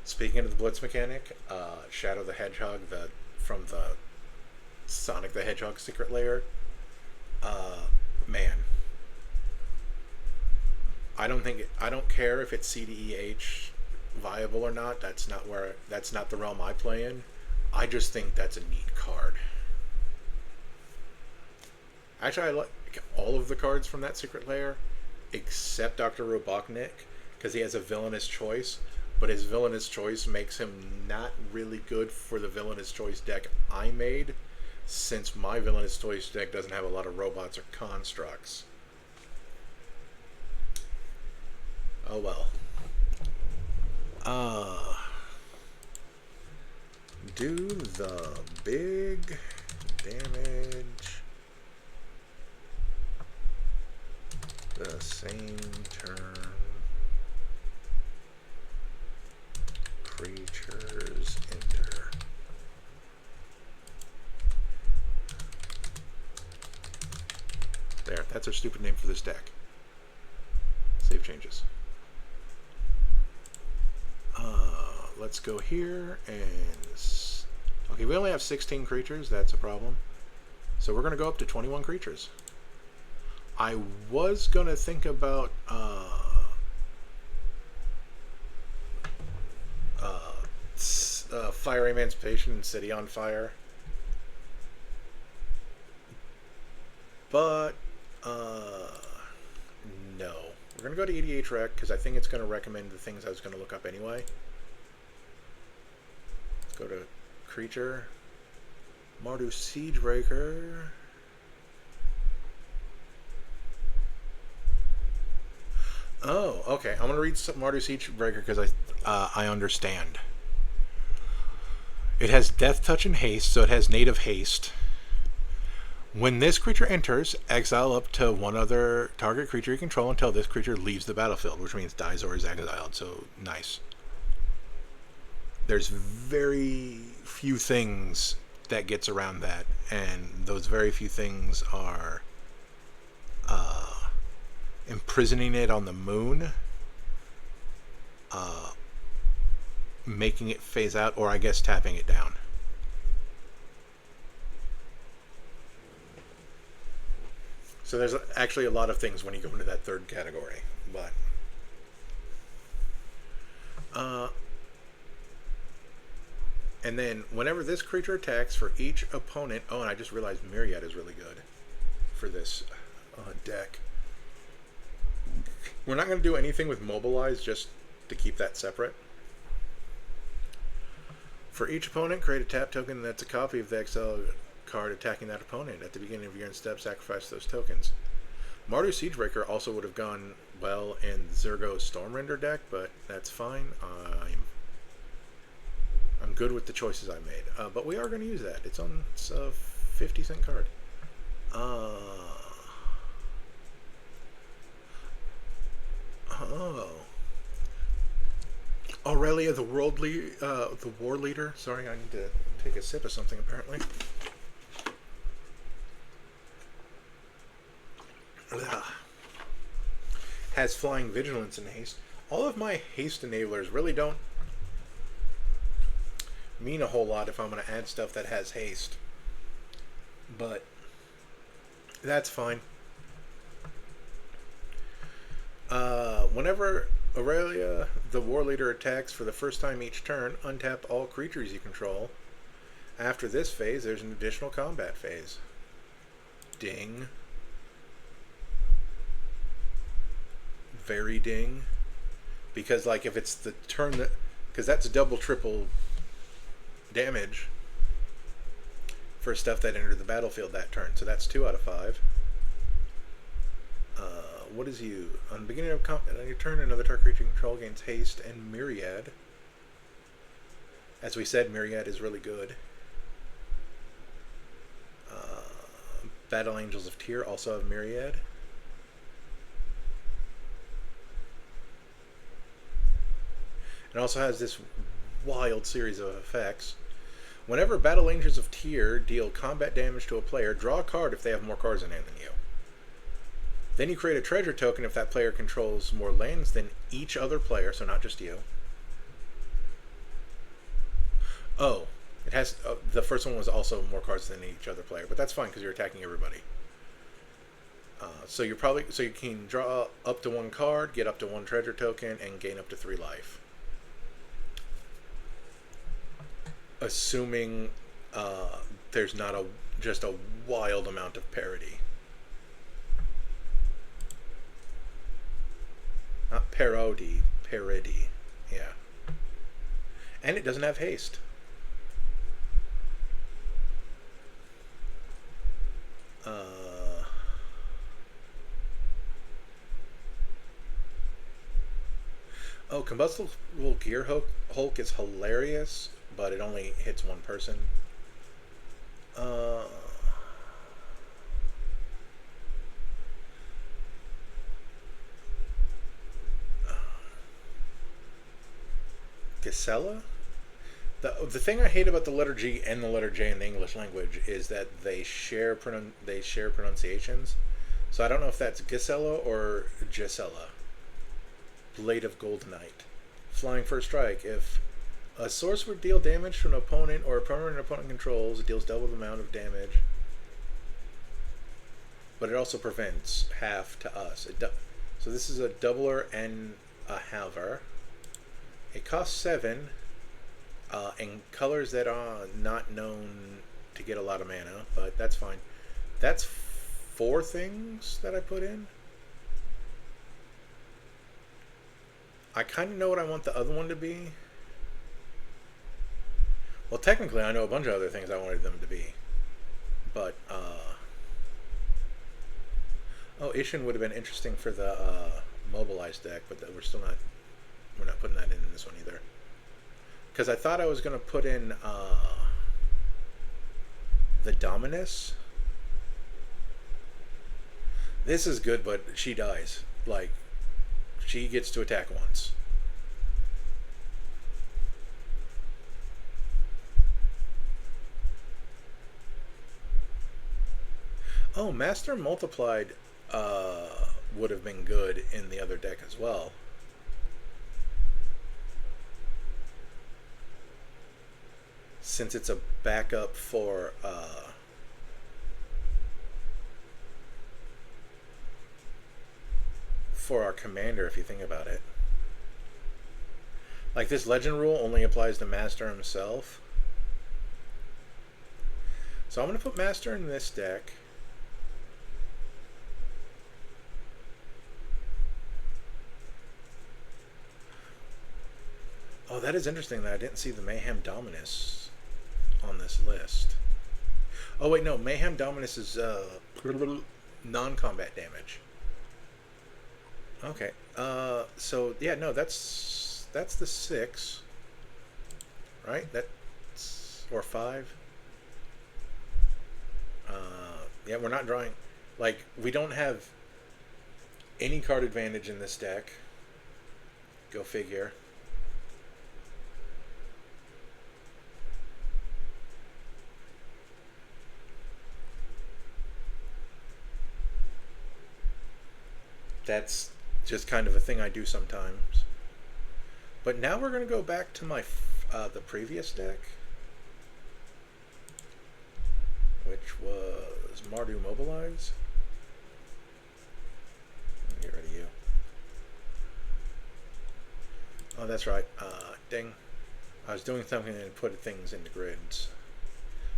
Speaker 1: Speaking of the Blitz mechanic, Shadow the Hedgehog, from the Sonic the Hedgehog secret lair, man, I don't care if it's CDEH viable or not. That's not the realm I play in. I just think that's a neat card. Actually, I like all of the cards from that secret lair except Dr. Robotnik, because he has a villainous choice, but his villainous choice makes him not really good for the villainous choice deck I made, since my villainous choice deck doesn't have a lot of robots or constructs. Oh well. Do the big damage the same turn creatures enter. There, that's our stupid name for this deck. Save changes. Let's go here and... Okay, we only have 16 creatures. That's a problem. So we're going to go up to 21 creatures. I was going to think about Fire Emancipation and City on Fire. But, no. We're going to go to EDH Rec because I think it's going to recommend the things I was going to look up anyway. Let's go to Creature. Mardu Oh, okay. I'm gonna read Mardu Siege Breaker because I understand. It has Death Touch and Haste, so it has native haste. When this creature enters, exile up to one other target creature you control until this creature leaves the battlefield, which means dies or is exiled. So nice. There's very few things that gets around that, and those very few things are imprisoning it on the moon, making it phase out, or I guess tapping it down. So there's actually a lot of things when you go into that third category, but and then whenever this creature attacks for each opponent, oh, and I just realized Myriad is really good for this deck. We're not going to do anything with mobilize, just to keep that separate. For each opponent, create a tap token that's a copy of the exile card attacking that opponent. At the beginning of your end step, sacrifice those tokens. Mardu Siegebreaker also would have gone well in Zurgo's Stormrender deck, but that's fine. I'm good with the choices I made. But we are going to use that. It's a 50-cent card. Oh. Aurelia, the war leader. Sorry, I need to take a sip of something apparently. Has flying vigilance and haste. All of my haste enablers really don't mean a whole lot if I'm going to add stuff that has haste. But that's fine. Whenever Aurelia, the war leader, attacks for the first time each turn, untap all creatures you control. After this phase, there's an additional combat phase. Ding. Very ding. Because, like, if it's the turn that... Because that's double, triple damage for stuff that entered the battlefield that turn. So that's 2 out of 5. What is you? On the beginning of on your turn, another target creature you control gains haste and Myriad. As we said, Myriad is really good. Battle Angels of Tyr also have Myriad. It also has this wild series of effects. Whenever Battle Angels of Tyr deal combat damage to a player, draw a card if they have more cards in hand than you. Then you create a treasure token if that player controls more lands than each other player, so not just you. Oh, it has the first one was also more cards than each other player, but that's fine because you're attacking everybody. So you can draw up to 1 card, get up to 1 treasure token, and gain up to 3 life. Assuming there's not just a wild amount of parity. Not parody, parody. Yeah. And it doesn't have haste. Oh, Combustible Gear Hulk is hilarious, but it only hits 1 person. Gisela? The thing I hate about the letter G and the letter J in the English language is that they share pronunciations. So I don't know if that's Gisela or Gisela. Blade of Goldenite. Flying First Strike. If a sorcerer deal damage to an opponent or a permanent opponent controls, it deals double the amount of damage. But it also prevents half to us. So this is a doubler and a halver. It costs 7 in colors that are not known to get a lot of mana, but that's fine. That's 4 things that I put in. I kind of know what I want the other one to be. Well, technically, I know a bunch of other things I wanted them to be. But, oh, Ishin would have been interesting for the mobilized deck, but we're still not. We're not putting that in this one either. Because I thought I was gonna put in the Dominus. This is good, but she dies. Like, she gets to attack once. Oh, Master Multiplied would have been good in the other deck as well. Since it's a backup for our commander, if you think about it. Like, this legend rule only applies to Master himself. So I'm going to put Master in this deck. Oh, that is interesting that I didn't see the Mayhem Dominus on this list. Oh, wait, no. Mayhem Dominus is non-combat damage. Okay. So, yeah, no, that's the 6. Right? That's... Or 5. Yeah, we're not drawing... Like, we don't have any card advantage in this deck. Go figure. That's just kind of a thing I do sometimes. But now we're going to go back to my the previous deck, which was Mardu Mobilize. Let me get rid of you. Oh, that's right. Ding. I was doing something and put things into grids.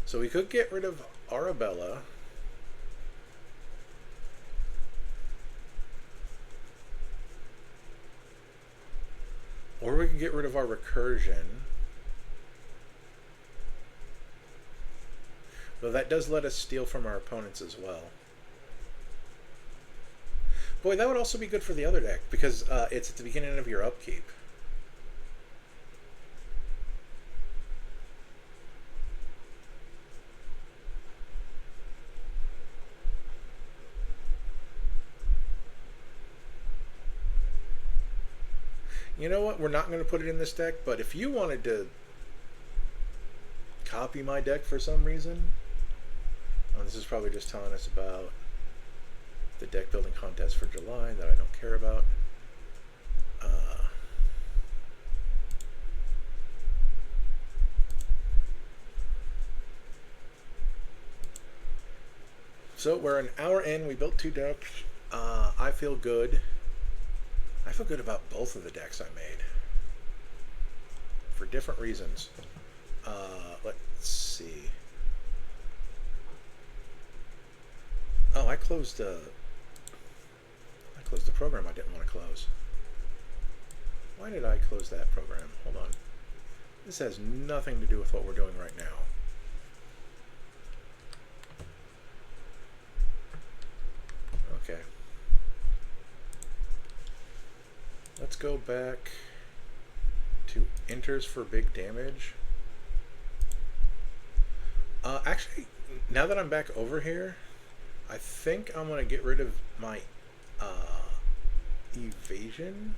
Speaker 1: So we could get rid of Arabella. Or we can get rid of our recursion. Though that does let us steal from our opponents as well. Boy, that would also be good for the other deck, because it's at the beginning of your upkeep. You know what? We're not going to put it in this deck, but if you wanted to copy my deck for some reason, this is probably just telling us about the deck building contest for July that I don't care about. So we're an hour in. We built 2 decks. I feel good. I feel good about both of the decks I made for different reasons. Let's see. Oh, I closed the program I didn't want to close. Why did I close that program? Hold on. This has nothing to do with what we're doing right now. Okay. Let's go back to enters for big damage. Actually, now that I'm back over here, I think I'm going to get rid of my evasion.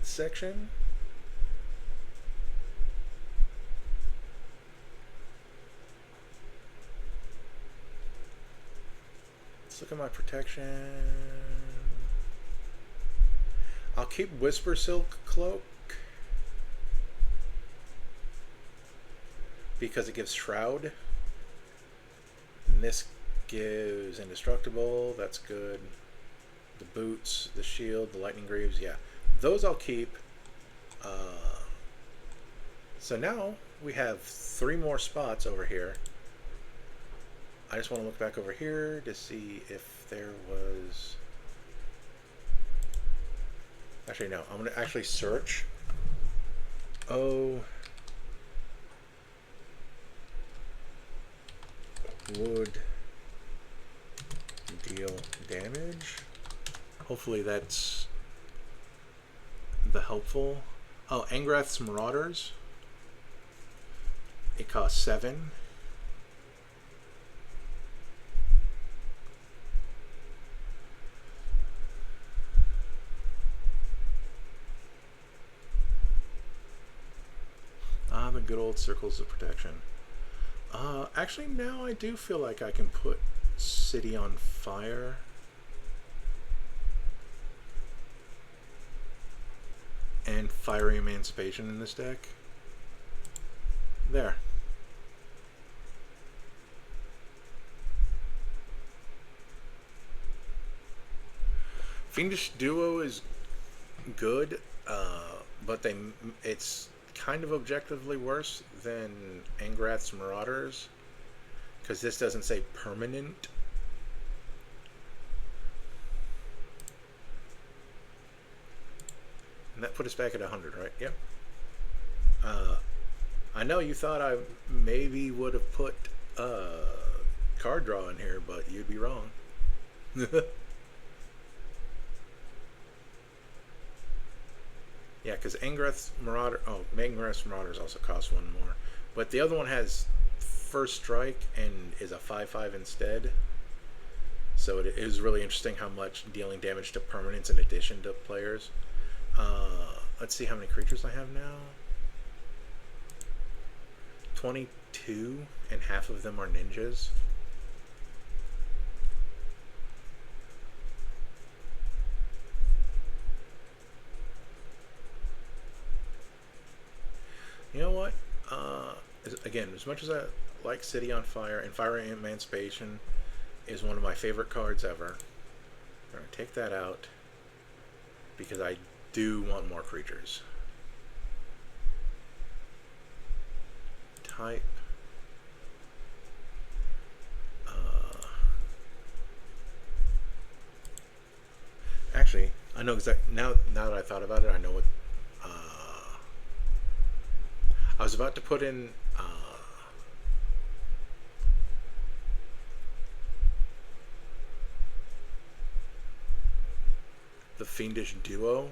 Speaker 1: Section. Let's look at my protection. I'll keep Whisper Silk Cloak because it gives Shroud. And this gives Indestructible. That's good. The boots, the shield, the lightning greaves. Yeah, those I'll keep. So now we have 3 more spots over here. I just want to look back over here to see if there was... Actually, no. I'm going to actually search. Oh. would deal damage. Hopefully that's the helpful. Oh, Angrath's Marauders. It costs 7. Ah, the good old Circles of Protection. Actually, now I do feel like I can put City on Fire. And Fiery Emancipation in this deck. There. Fiendish Duo is good, but it's kind of objectively worse than Angrath's Marauders, because this doesn't say permanent. And that put us back at 100, right? Yep. I know you thought I maybe would have put card draw in here, but you'd be wrong. Yeah, because Angrath's Marauders also costs 1 more. But the other one has first strike and is a 5/5 instead. So it is really interesting how much dealing damage to permanents in addition to players. Let's see how many creatures I have now. 22, and half of them are ninjas. You know what? Again, as much as I like City on Fire, and Fiery Emancipation is one of my favorite cards ever, I'm going to take that out because I do want more creatures. Type. Actually, I know exactly now that I thought about it. I know what. I was about to put in the Fiendish Duo.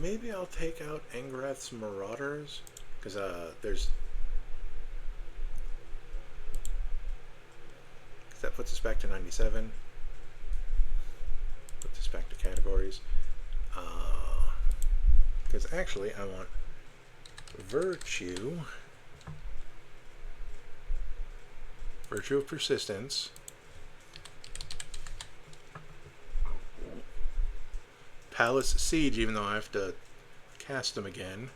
Speaker 1: Maybe I'll take out Angrath's Marauders, because that puts us back to 97. Puts us back to categories. Because actually I want Virtue of Persistence, Palace Siege, even though I have to cast them again,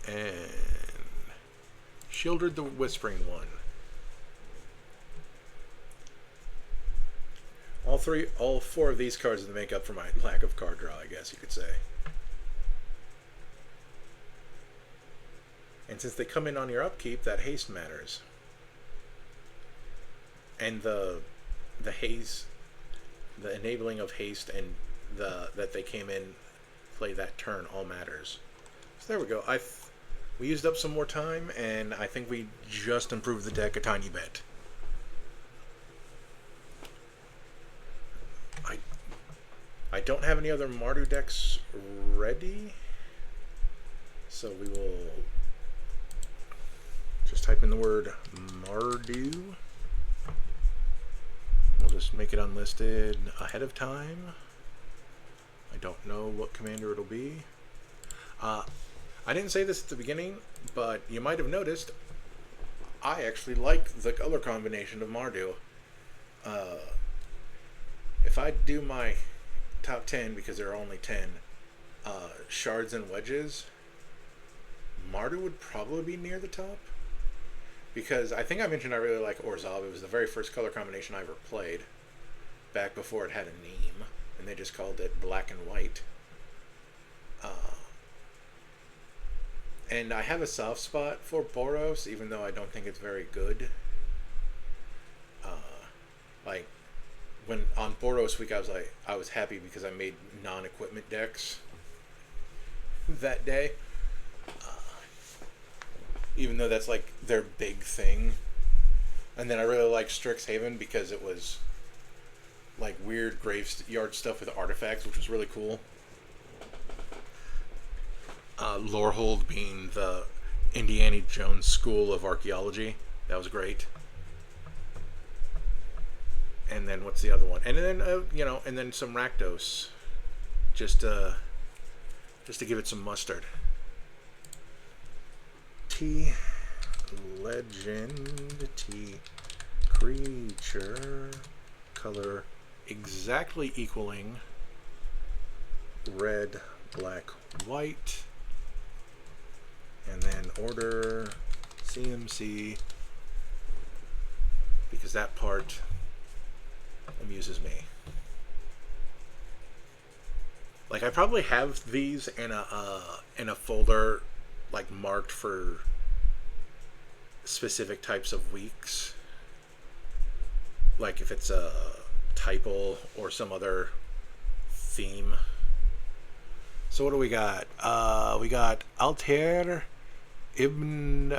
Speaker 1: and Shielded the Whispering One. All 4 of these cards that make up for my lack of card draw, I guess you could say. And since they come in on your upkeep, that haste matters. And the haste, the enabling of haste, and that they came in, play that turn, all matters. So there we go. We used up some more time, and I think we just improved the deck a tiny bit. I don't have any other Mardu decks ready, so we will just type in the word Mardu. We'll just make it unlisted ahead of time. I don't know what commander it'll be. I didn't say this at the beginning, but you might have noticed I actually like the color combination of Mardu. If I do my top 10, because there are only 10, shards and wedges, Mardu would probably be near the top. Because I think I mentioned I really like Orzhov. It was the very first color combination I ever played, back before it had a name, and they just called it black and white. And I have a soft spot for Boros, even though I don't think it's very good. Like, when on Boros week, I was happy because I made non-equipment decks that day, even though that's like their big thing. And then I really liked Strixhaven because it was like weird graveyard stuff with artifacts, which was really cool. Lorehold being the Indiana Jones School of Archaeology. That was great. And then what's the other one? And then and then some Rakdos, just to give it some mustard. T legend T creature color exactly equaling red, black, white, and then order CMC, because that part amuses me. Like, I probably have these in a folder like marked for specific types of weeks, like if it's a typo or some other theme. So what do we got? We got Altair Ibn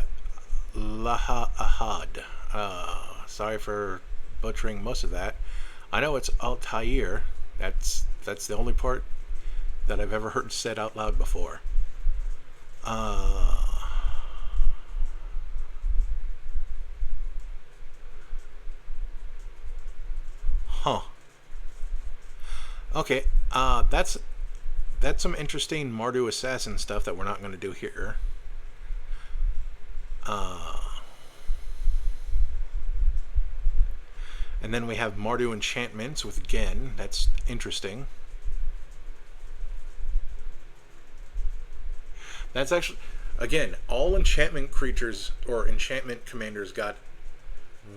Speaker 1: Laha Ahad. Sorry for butchering most of that. I know it's Altair. That's the only part that I've ever heard said out loud before. Huh. Okay. That's some interesting Mardu assassin stuff that we're not going to do here. And then we have Mardu enchantments with Ghen. That's interesting. That's actually, again, all enchantment creatures or enchantment commanders got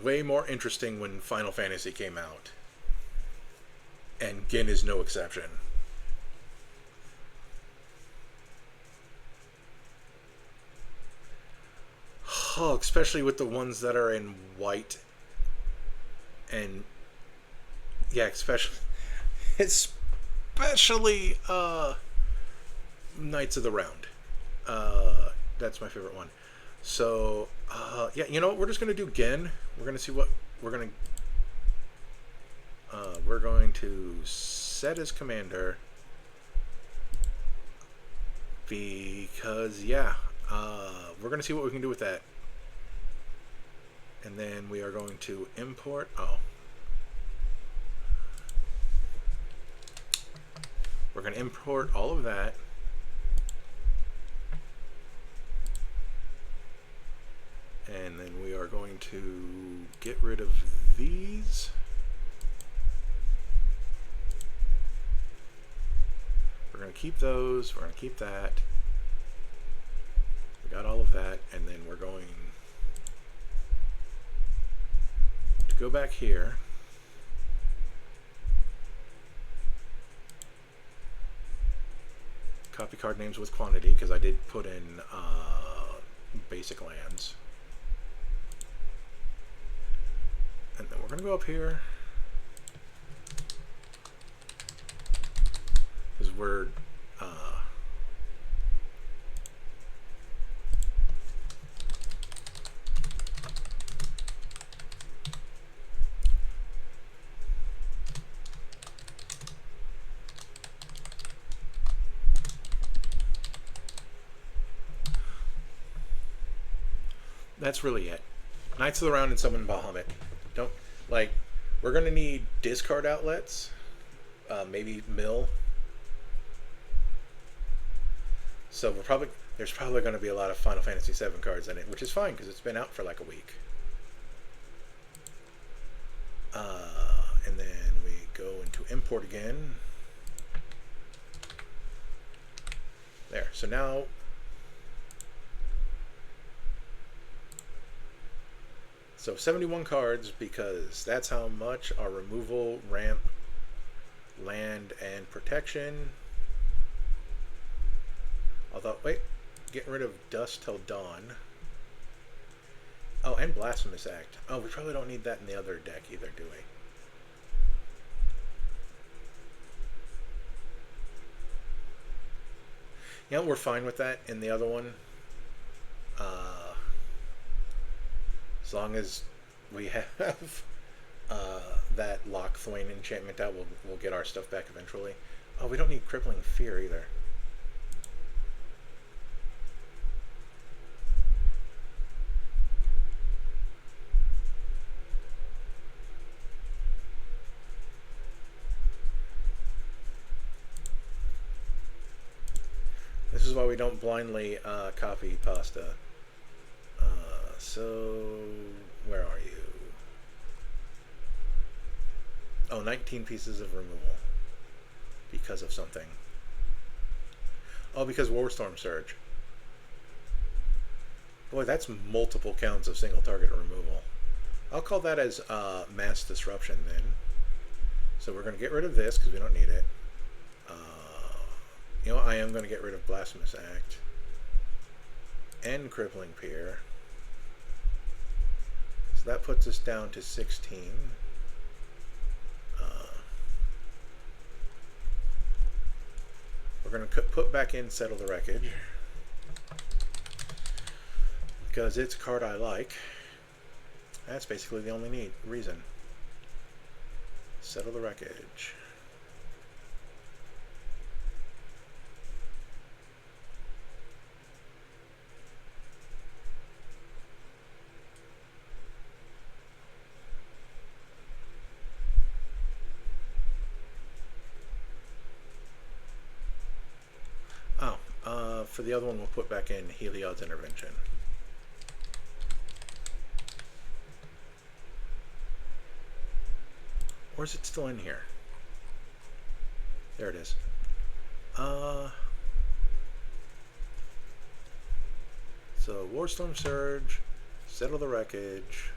Speaker 1: way more interesting when Final Fantasy came out. And Ghen is no exception. Oh, especially with the ones that are in white. And yeah, especially Knights of the Round. That's my favorite one. So yeah, you know what? We're just gonna do Ghen. We're gonna see what we're going to set as commander, because yeah, we're gonna see what we can do with that. And then we are going to import. We're going to import all of that. And then we are going to get rid of these. We're going to keep those. We're going to keep that. We got all of that. And then we're going to go back here. Copy card names with quantity, because I did put in basic lands. And then we're going to go up here, because we're that's really it. Knights of the Round and summon Bahamut. Don't, like, we're gonna need discard outlets, maybe mill. So there's probably going to be a lot of Final Fantasy VII cards in it, which is fine because it's been out for like a week. And then we go into import again. There. So now So 71 cards, because that's how much our removal, ramp, land, and protection. Although, wait, getting rid of Dust Till Dawn. Oh, and Blasphemous Act. Oh, we probably don't need that in the other deck either, do we? You know, we're fine with that in the other one. As long as we have that Lock Thwain enchantment out, we'll get our stuff back eventually. Oh, we don't need Crippling Fear either. This is why we don't blindly copy pasta. So, where are you? Oh, 19 pieces of removal. Because of something. Oh, because Warstorm Surge. Boy, that's multiple counts of single target removal. I'll call that as mass disruption then. So we're going to get rid of this because we don't need it. You know, I am going to get rid of Blasphemous Act. And Crippling Peer. So that puts us down to 16. We're going to put back in Settle the Wreckage. Because it's a card I like. That's basically the only reason. Settle the Wreckage. For the other one, we'll put back in Heliod's Intervention. Or is it still in here? There it is. So, Warstorm Surge, Settle the Wreckage.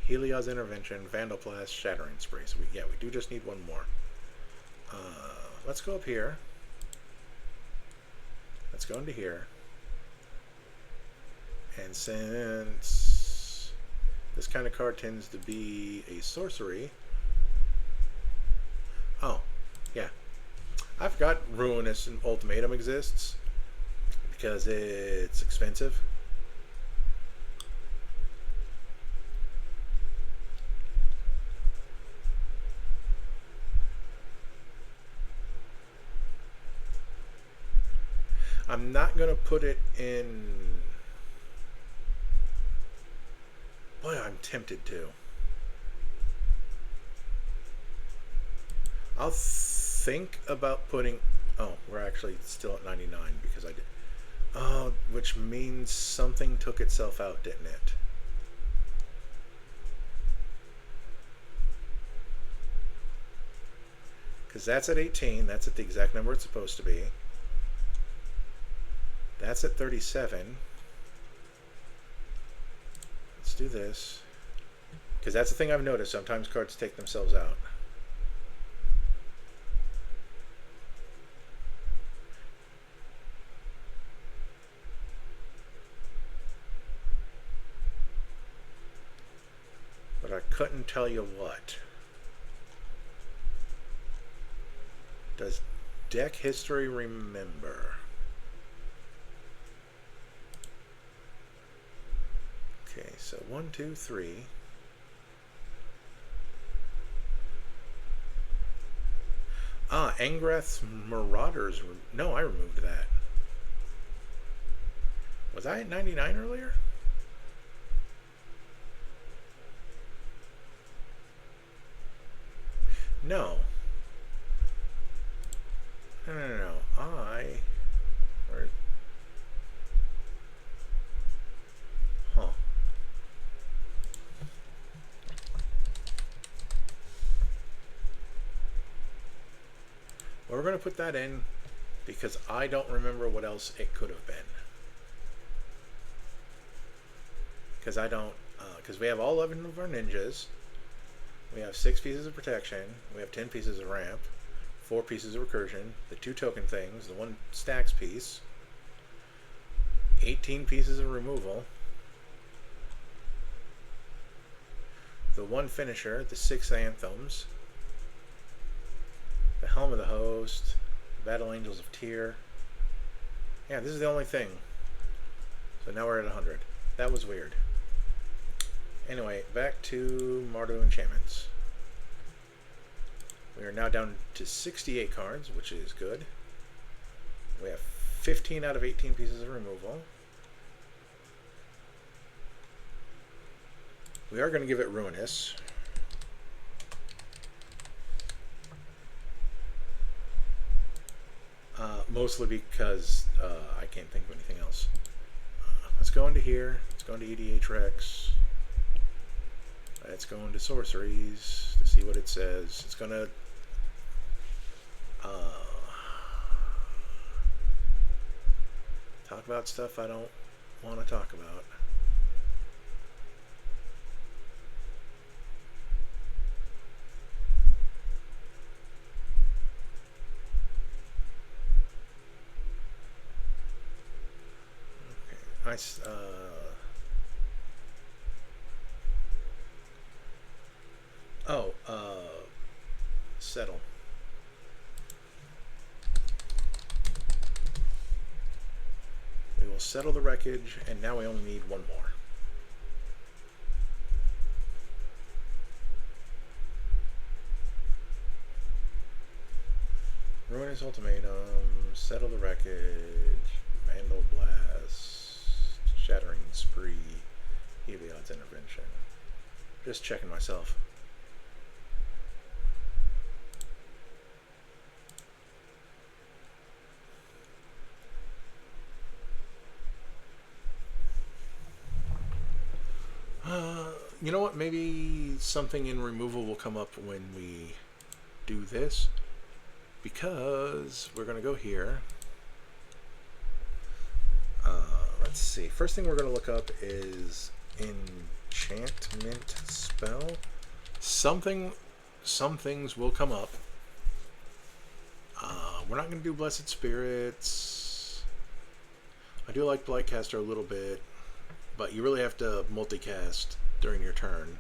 Speaker 1: Heliod's Intervention, Vandalblast, Shattering Spree. So, we do just need one more. Let's go up here. Let's go into here. And since this kind of card tends to be a sorcery... Oh, yeah. I forgot Ruinous Ultimatum exists because it's expensive. I'm not going to put it in... Boy, I'm tempted to. I'll think about putting... Oh, we're actually still at 99 because I did... Oh, which means something took itself out, didn't it? Because that's at 18. That's at the exact number it's supposed to be. That's at 37. Let's do this. Because that's the thing I've noticed. Sometimes cards take themselves out. But I couldn't tell you what. Does deck history remember? Okay, so 1, 2, 3. Angrath's Marauders. No, I removed that. Was I at 99 earlier? No. No. Huh. Well, we're going to put that in because I don't remember what else it could have been. Because we have all 11 of our ninjas. We have 6 pieces of protection. We have 10 pieces of ramp. 4 pieces of recursion. The 2 token things. The 1 stacks piece. 18 pieces of removal. The 1 finisher. The 6 anthems. The Helm of the Host, Battle Angels of Tyr. Yeah, this is the only thing. So now we're at 100. That was weird. Anyway, back to Mardu enchantments. We are now down to 68 cards, which is good. We have 15 out of 18 pieces of removal. We are going to give it Ruinous. Mostly because I can't think of anything else. Let's go into here. Let's go into EDH Rex. Let's go into Sorceries to see what it says. It's going to talk about stuff I don't want to talk about. Settle. We will settle the wreckage, and now we only need one more. Ruinous Ultimatum, settle the wreckage, Vandal Blast, Shattering Spree, Heliod's Intervention. Just checking myself. You know what? Maybe something in removal will come up when we do this, because we're going to go here. Let's see. First thing we're going to look up is enchantment spell. Some things will come up. We're not going to do Blessed Spirits. I do like Blightcaster a little bit, but you really have to multicast during your turn.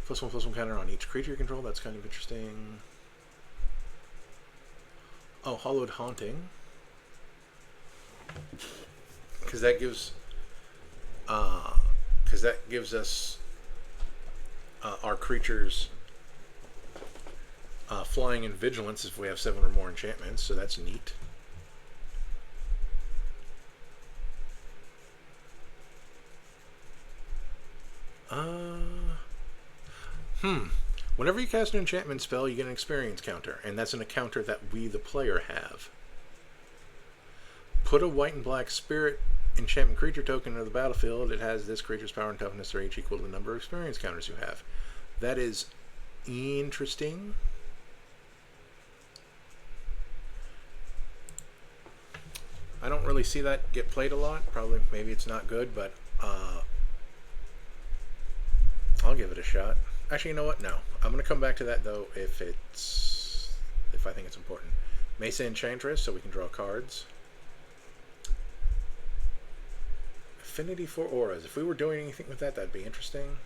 Speaker 1: +1/+1 counter on each creature you control. That's kind of interesting. Oh, Hollowed Haunting. Because that gives us our creatures flying and vigilance if we have 7 or more enchantments. So that's neat. Whenever you cast an enchantment spell, you get an experience counter, and that's an encounter that we, the player, have. Put a white and black spirit enchantment creature token into the battlefield. It has this creature's power and toughness are each equal to the number of experience counters you have. That is interesting. I don't really see that get played a lot. Probably, maybe it's not good, but I'll give it a shot. Actually, you know what? No. I'm going to come back to that, though, if I think it's important. Mesa Enchantress, so we can draw cards. Affinity for auras. If we were doing anything with that, that'd be interesting.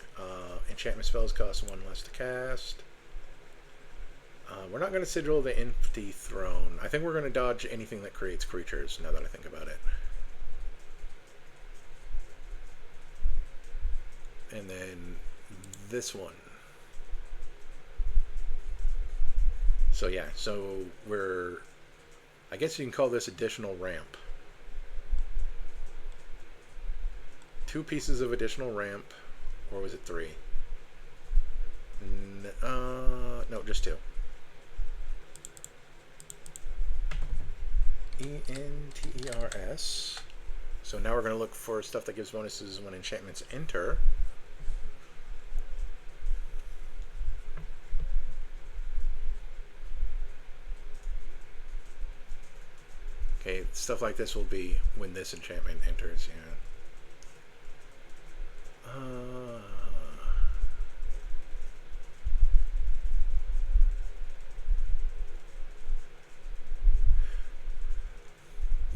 Speaker 1: Enchantment spells cost 1 less to cast. We're not going to sigil the Empty Throne. I think we're going to dodge anything that creates creatures, now that I think about it. And then this one. So yeah, so I guess you can call this additional ramp. 2 pieces of additional ramp, or was it 3? No, just 2. ENTERS. So now we're going to look for stuff that gives bonuses when enchantments enter. Okay, stuff like this will be when this enchantment enters, yeah.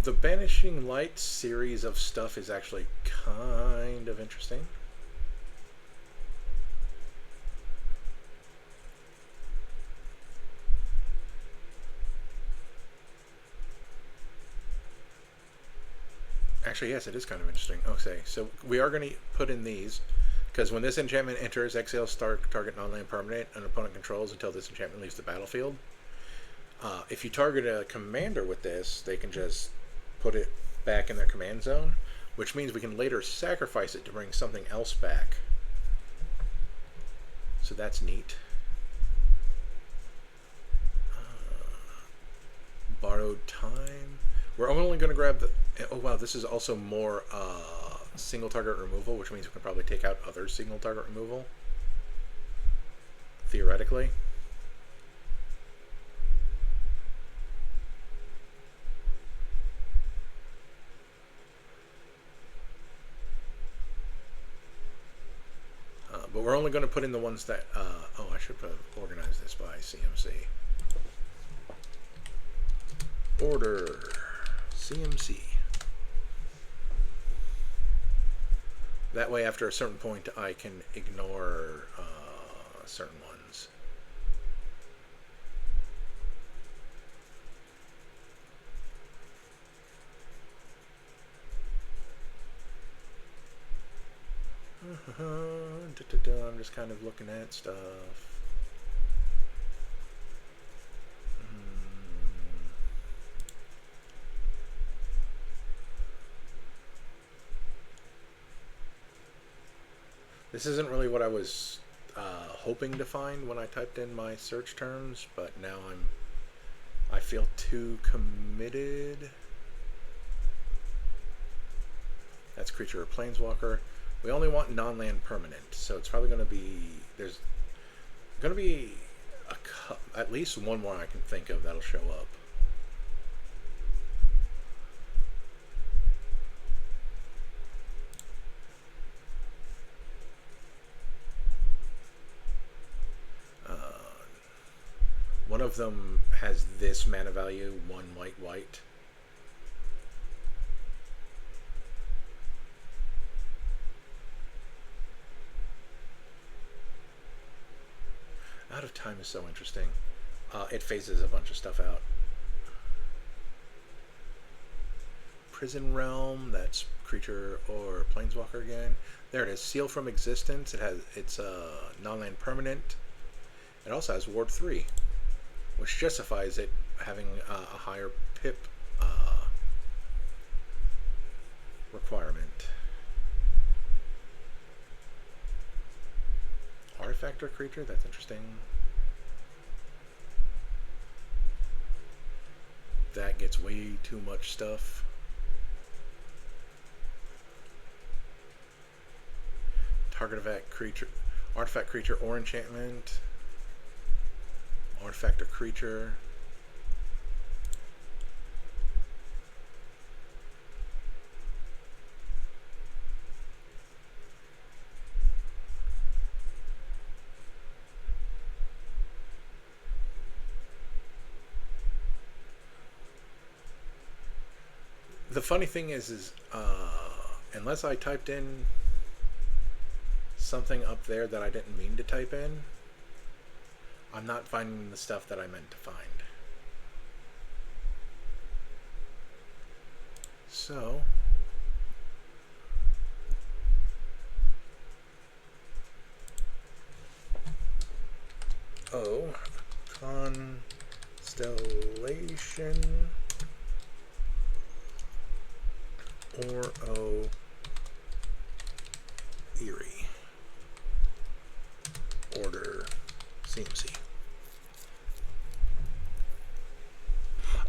Speaker 1: The Banishing Light series of stuff is actually kind of interesting. Actually, yes, it is kind of interesting. Okay, so we are going to put in these because when this enchantment enters, exile target non-land permanent an opponent controls until this enchantment leaves the battlefield. If you target a commander with this, they can just put it back in their command zone, which means we can later sacrifice it to bring something else back. So that's neat. Borrowed time. We're only going to grab the... Oh, wow, this is also more single target removal, which means we can probably take out other single target removal. Theoretically. But we're only going to put in the ones that... oh, I should organize this by CMC. Order CMC. That way, after a certain point, I can ignore certain ones. I'm just kind of looking at stuff. This isn't really what I was hoping to find when I typed in my search terms, but now I feel too committed. That's creature or planeswalker. We only want non-land permanent, so it's probably going to be there's going to be at least one more I can think of that'll show up. One of them has this mana value, 1 white. Out of Time is so interesting. It phases a bunch of stuff out. Prison Realm, that's creature or planeswalker again. There it is. Seal from Existence. It's non-land permanent. It also has Ward 3, which justifies it having a higher pip requirement. Artifact or creature? That's interesting. That gets way too much stuff. Target artifact creature or enchantment. Artifact or creature. The funny thing is unless I typed in something up there that I didn't mean to type in, I'm not finding the stuff that I meant to find. So, Constellation or Eerie. Order CMC.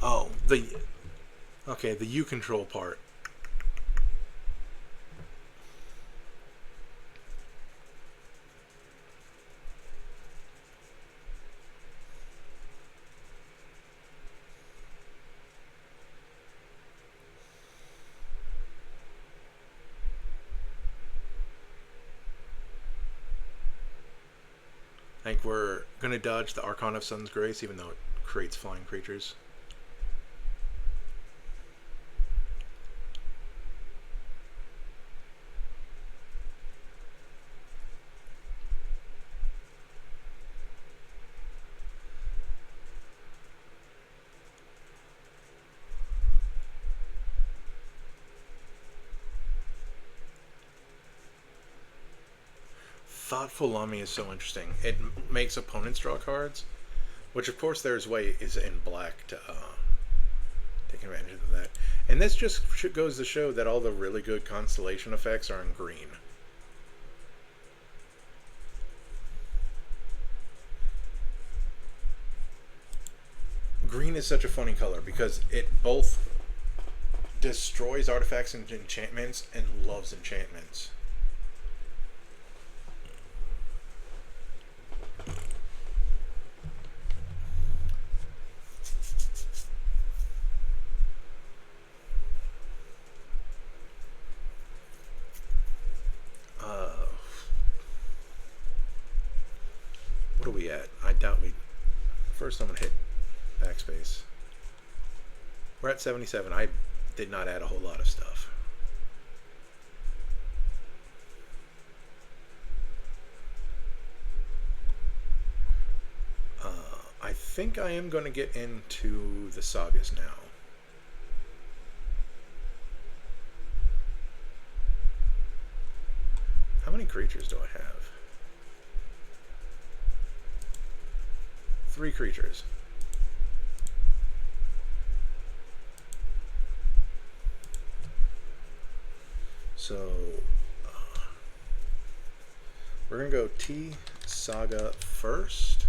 Speaker 1: Oh, the U control part. I think we're going to dodge the Arcanum of Sun's Grace, even though it creates flying creatures. Thoughtful Lummy is so interesting. It makes opponents draw cards, which of course there's way is in black to take advantage of that. And this just goes to show that all the really good constellation effects are in green. Green is such a funny color because it both destroys artifacts and enchantments and loves enchantments. What are we at? I doubt we... First I'm going to hit backspace. We're at 77. I did not add a whole lot of stuff. I think I am going to get into the sagas now. How many creatures do I have? 3 creatures. So we're going to go T Saga first.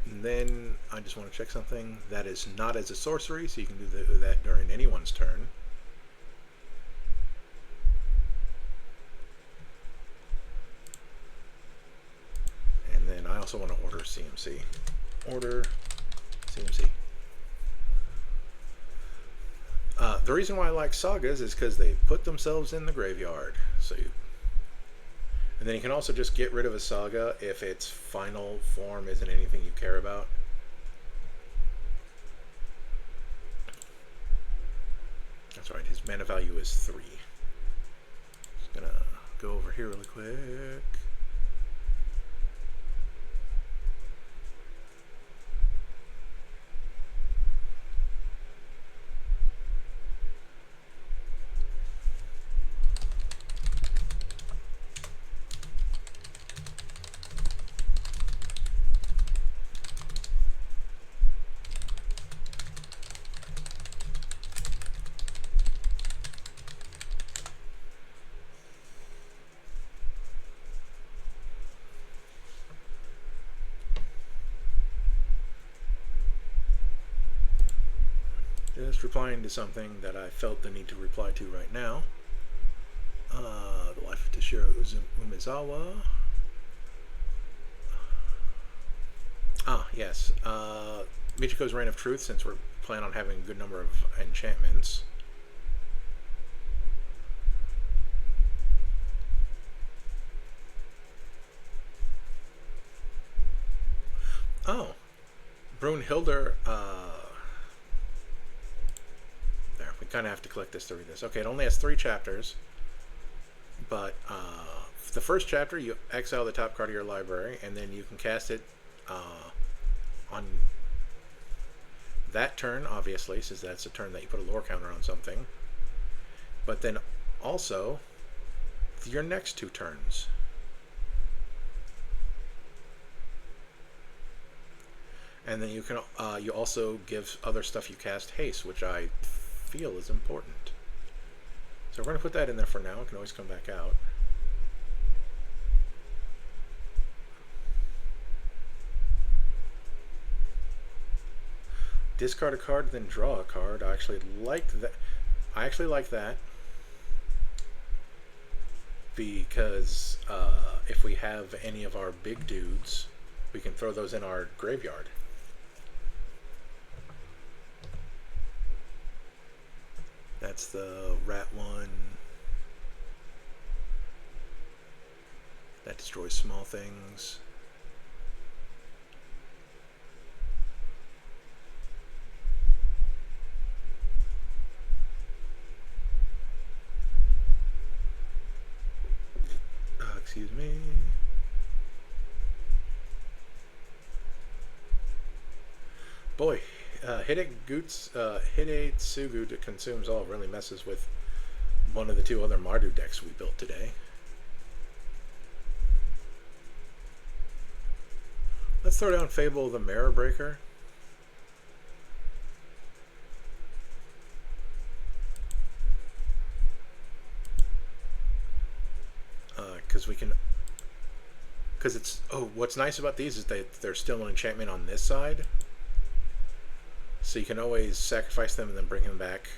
Speaker 1: And then I just want to check something. That is not as a sorcery, so you can do that during anyone's turn. And then I also want to order CMC. Order CMC. The reason why I like sagas is because they put themselves in the graveyard. So and then you can also just get rid of a saga if its final form isn't anything you care about. That's right, his mana value is 3. Just gonna go over here really quick. Just replying to something that I felt the need to reply to right now. The Life of Toshiro Umezawa. Yes. Michiko's Reign of Truth, since we're planning on having a good number of enchantments. Oh. Brunhilde, there, we kind of have to click this to read this. Okay, it only has 3 chapters, but the first chapter, you exile the top card of your library, and then you can cast it on that turn, obviously, since that's a turn that you put a lore counter on something. But then also, your next 2 turns. And then you can you also give other stuff you cast haste, which I feel is important. So we're going to put that in there for now. It can always come back out. Discard a card, then draw a card. I actually like that. I actually like that because if we have any of our big dudes, we can throw those in our graveyard. That's the rat one. That destroys small things. Excuse me. Boy, Hide that consumes all really messes with one of the two other Mardu decks we built today. Let's throw down Fable the Mirror Breaker. Because we can... Because it's... Oh, what's nice about these is they're still an enchantment on this side. So you can always sacrifice them and then bring them back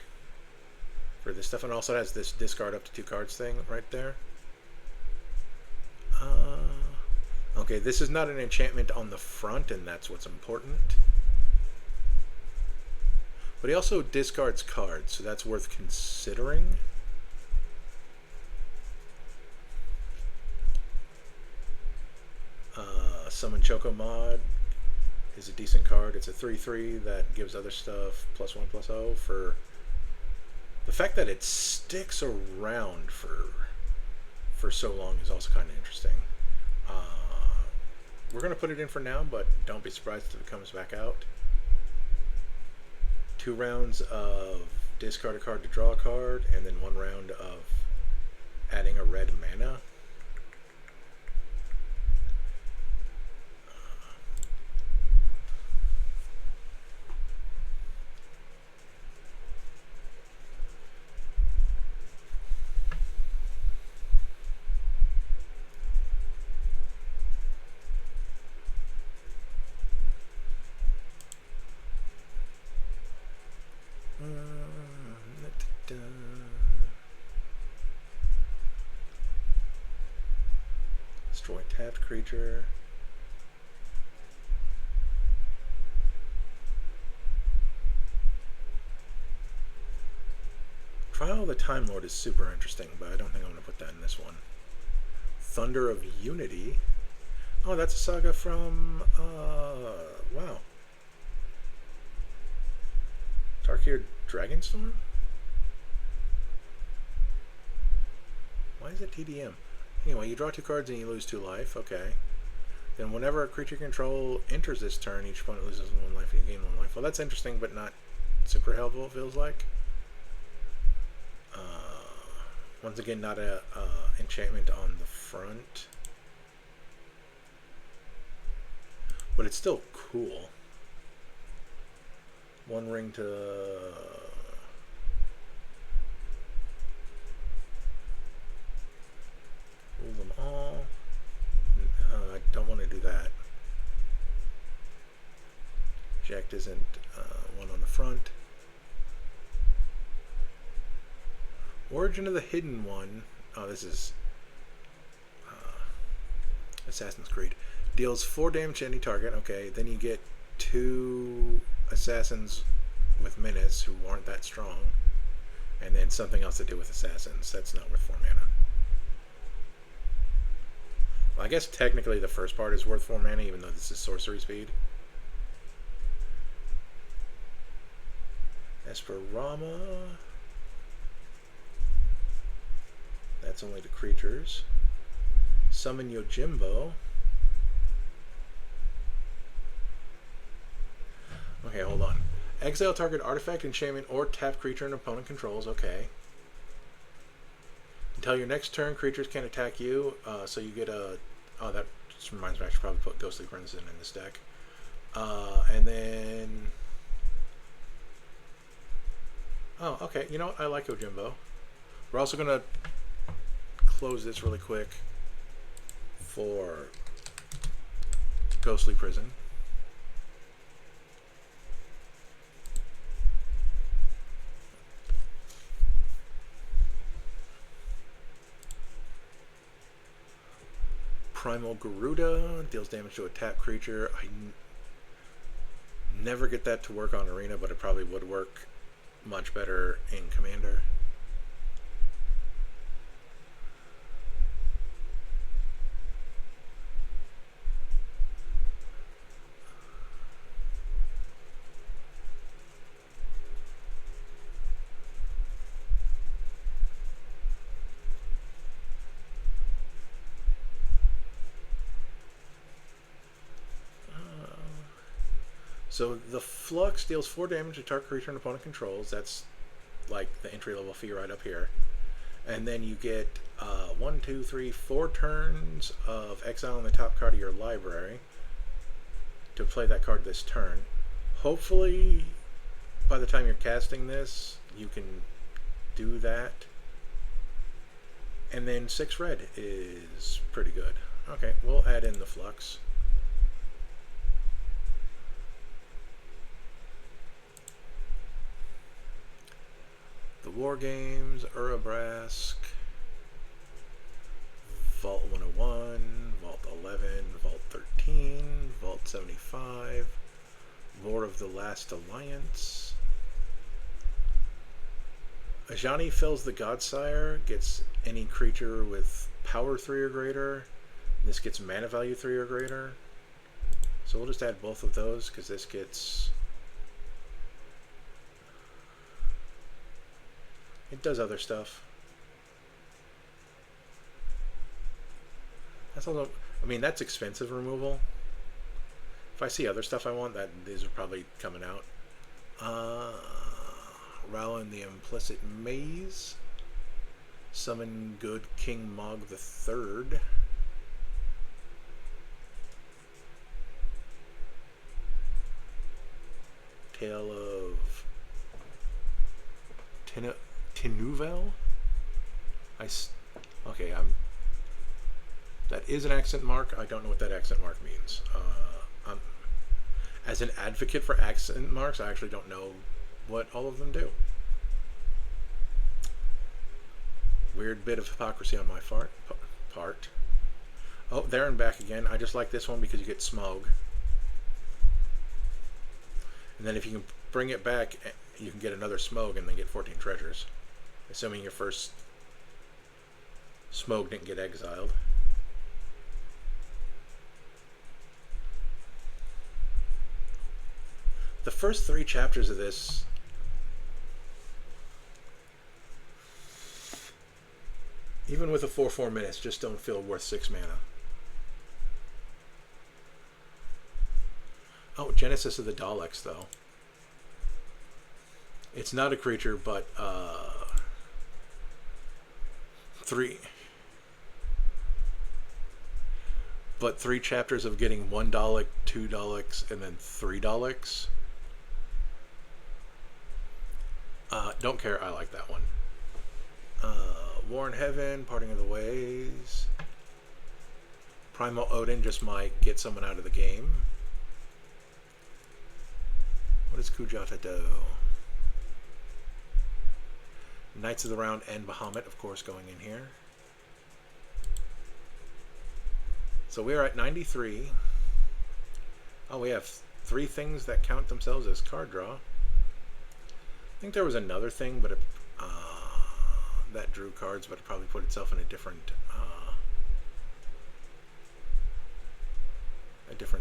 Speaker 1: for this stuff. And also it has this discard up to 2 cards thing right there. Okay, this is not an enchantment on the front, and that's what's important. But he also discards cards, so that's worth considering. Summon Choco Mod is a decent card. It's a 3/3 that gives other stuff +1/+0 for the fact that it sticks around for so long is also kind of interesting. We're going to put it in for now, but don't be surprised if it comes back out. 2 rounds of discard a card to draw a card, and then 1 round of adding a red mana. Destroy tapped creature. Trial of the Time Lord is super interesting, but I don't think I'm going to put that in this one. Thunder of Unity. Oh, that's a saga from, wow. Tarkir Dragonstorm? Why is it TDM? Anyway, you draw 2 cards and you lose 2 life. Okay. Then whenever a creature control enters this turn, each opponent loses 1 life and you gain 1 life. Well, that's interesting, but not super helpful, it feels like. Once again, not a enchantment on the front. But it's still cool. 1 ring to... rule them all. I don't want to do that. Jacked isn't 1 on the front. Origin of the Hidden One. Oh, this is Assassin's Creed. Deals 4 damage to any target. Okay, then you get 2 assassins with menace who aren't that strong, and then something else to do with assassins. That's not worth 4 mana. Well, I guess technically the first part is worth 4 mana, even though this is sorcery speed. Esperama. That's only to creatures. Summon Yojimbo. Okay, hold on. Exile target artifact, enchantment, or tap creature an opponent controls. Okay. Until your next turn, creatures can't attack you. So you get a... Oh, that just reminds me, I should probably put Ghostly Crimson in this deck. And then... Oh, okay. You know what? I like Yojimbo. We're also going to close this really quick for Ghostly Prison. Primal Garuda deals damage to a tap creature. I never get that to work on Arena, but it probably would work much better in Commander. So the Flux deals 4 damage to target creature and opponent controls. That's like the entry level fee right up here. And then you get 1, 2, 3, 4 turns of exiling the top card of your library to play that card this turn. Hopefully, by the time you're casting this, you can do that. And then 6 red is pretty good. Okay, we'll add in the Flux. The War Games, Urabrask, Vault 101, Vault 11, Vault 13, Vault 75, Lore of the Last Alliance. Ajani fills the Godsire, gets any creature with power 3 or greater. This gets mana value 3 or greater. So we'll just add both of those because this gets... It does other stuff. That's also, I mean, that's expensive removal. If I see other stuff I want, these are probably coming out. Rowland the Implicit Maze. Summon Good King Mog III. Tale of Tinuvel? Okay, that is an accent mark. I don't know what that accent mark means. As an advocate for accent marks, I actually don't know what all of them do. Weird bit of hypocrisy on my part. Oh, there and back again. I just like this one because you get Smog. And then if you can bring it back, you can get another Smog and then get 14 treasures. Assuming your first Smog didn't get exiled. The first 3 chapters of this even with a 4/4 minutes just don't feel worth 6 mana. Oh, Genesis of the Daleks though. It's not a creature, but 3 chapters of getting 1 Dalek, 2 Daleks, and then 3 Daleks. Don't care, I like that one. War in Heaven, Parting of the Ways. Primal Odin just might get someone out of the game. What does Kujata do? Knights of the Round and Bahamut, of course, going in here. So we are at 93. Oh, we have 3 things that count themselves as card draw. I think there was another thing, but that drew cards, but it probably put itself in a different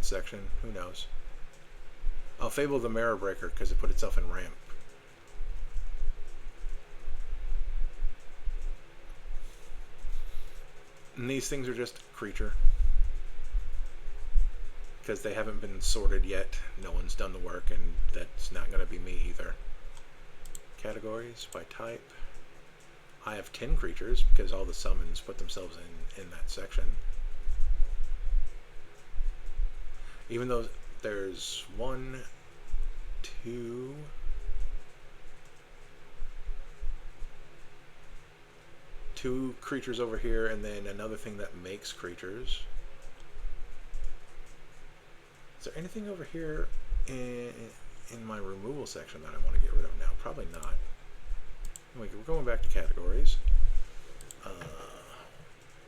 Speaker 1: section. Who knows? Oh, Fable of the Mirror Breaker, because it put itself in ramp. And these things are just creature. Because they haven't been sorted yet. No one's done the work, and that's not going to be me either. Categories by type. I have 10 creatures because all the summons put themselves in that section. Even though there's 1, 2, 2 creatures over here, and then another thing that makes creatures. Is there anything over here in my removal section that I want to get rid of now? Probably not. We're going back to categories. What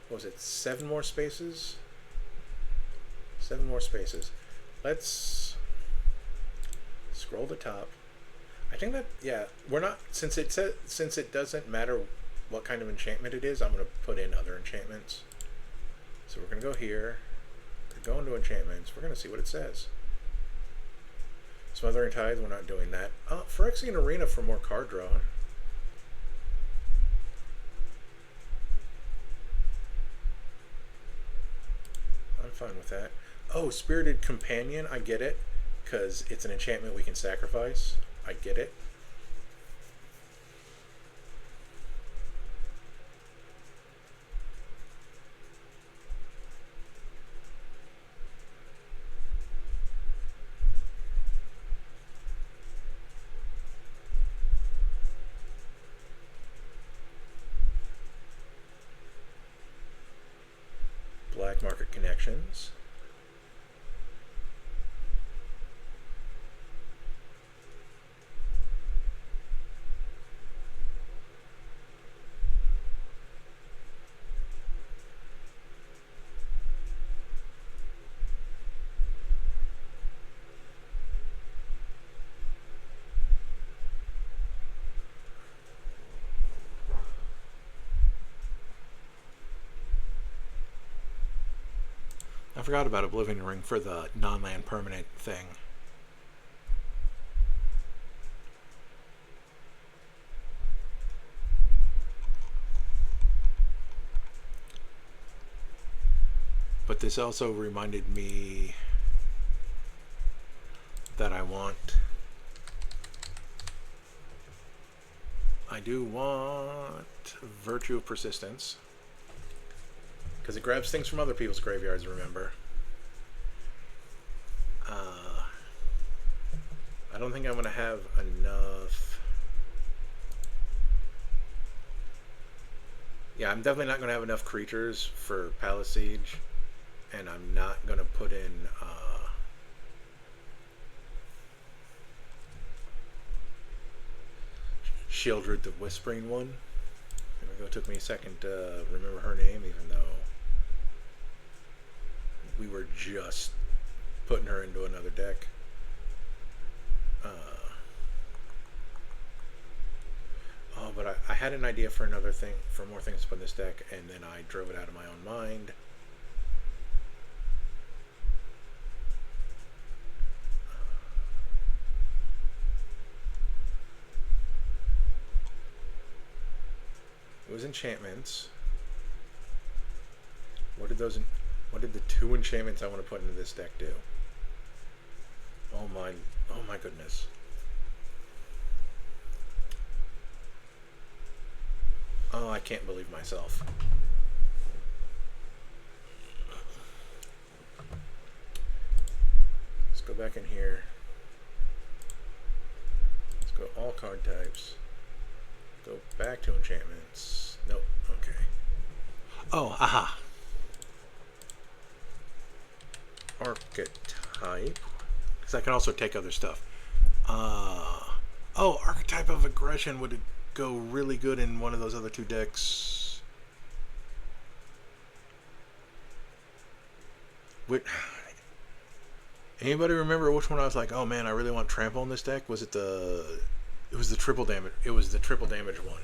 Speaker 1: was it? 7 more spaces? 7 more spaces. Let's scroll to top. I think that, yeah, we're not, since it doesn't matter what kind of enchantment it is, I'm going to put in other enchantments. So we're going to go here, go into enchantments, we're going to see what it says. Smothering Tithe, we're not doing that. Phyrexian Arena for more card draw. I'm fine with that. Oh, Spirited Companion, I get it. because it's an enchantment we can sacrifice. I get it. Black market connections. I forgot about Oblivion Ring for the non-land permanent thing. But this also reminded me that I do want Virtue of Persistence. Because it grabs things from other people's graveyards, remember. I don't think I'm going to have enough. Yeah, I'm definitely not going to have enough creatures for Palace Siege. And I'm not going to put in... Shieldred, the Whispering one. There we go. It took me a second to remember her name, even though we were just putting her into another deck. Oh, but I had an idea for another thing, for more things to put in this deck, and then I drove it out of my own mind. It was enchantments. What did the two enchantments I want to put into this deck do? Oh my goodness. Oh, I can't believe myself. Let's go back in here. Let's go all card types. Go back to enchantments. Nope. Okay. Oh, aha. Archetype. Because I can also take other stuff. Oh, Archetype of Aggression would go really good in one of those other two decks. Anybody remember which one I was like, oh man, I really want Trample in this deck? Was it the... It was the triple damage. It was the triple damage one.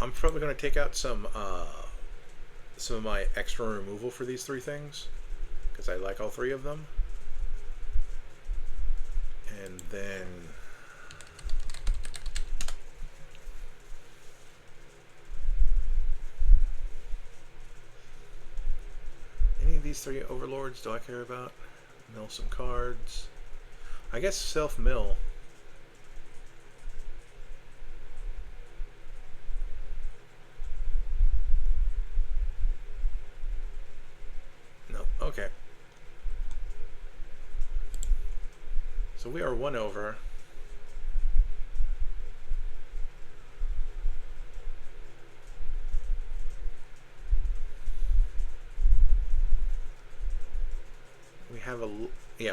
Speaker 1: I'm probably going to take out some of my extra removal for these three things, because I like all three of them. And then any of these three overlords do I care about? Mill some cards. I guess self-mill. No, okay. So we are one over.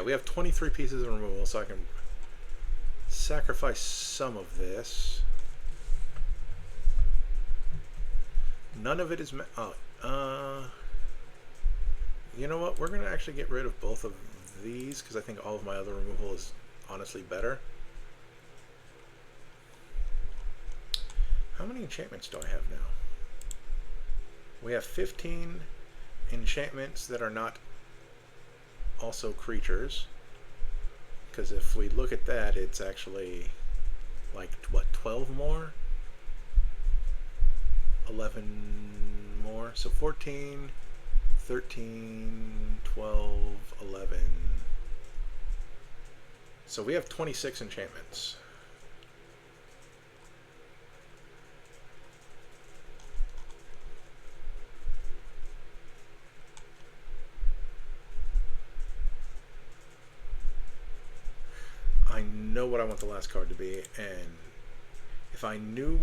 Speaker 1: We have 23 pieces of removal, so I can sacrifice some of this. None of it is you know what? We're going to actually get rid of both of these, because I think all of my other removal is honestly better. How many enchantments do I have now? We have 15 enchantments that are not also creatures, because if we look at that, it's actually like what, 12 more, 11 more. 4. So 14, 13, 12, 11. So we have 26 enchantments. I know what I want the last card to be, and if I knew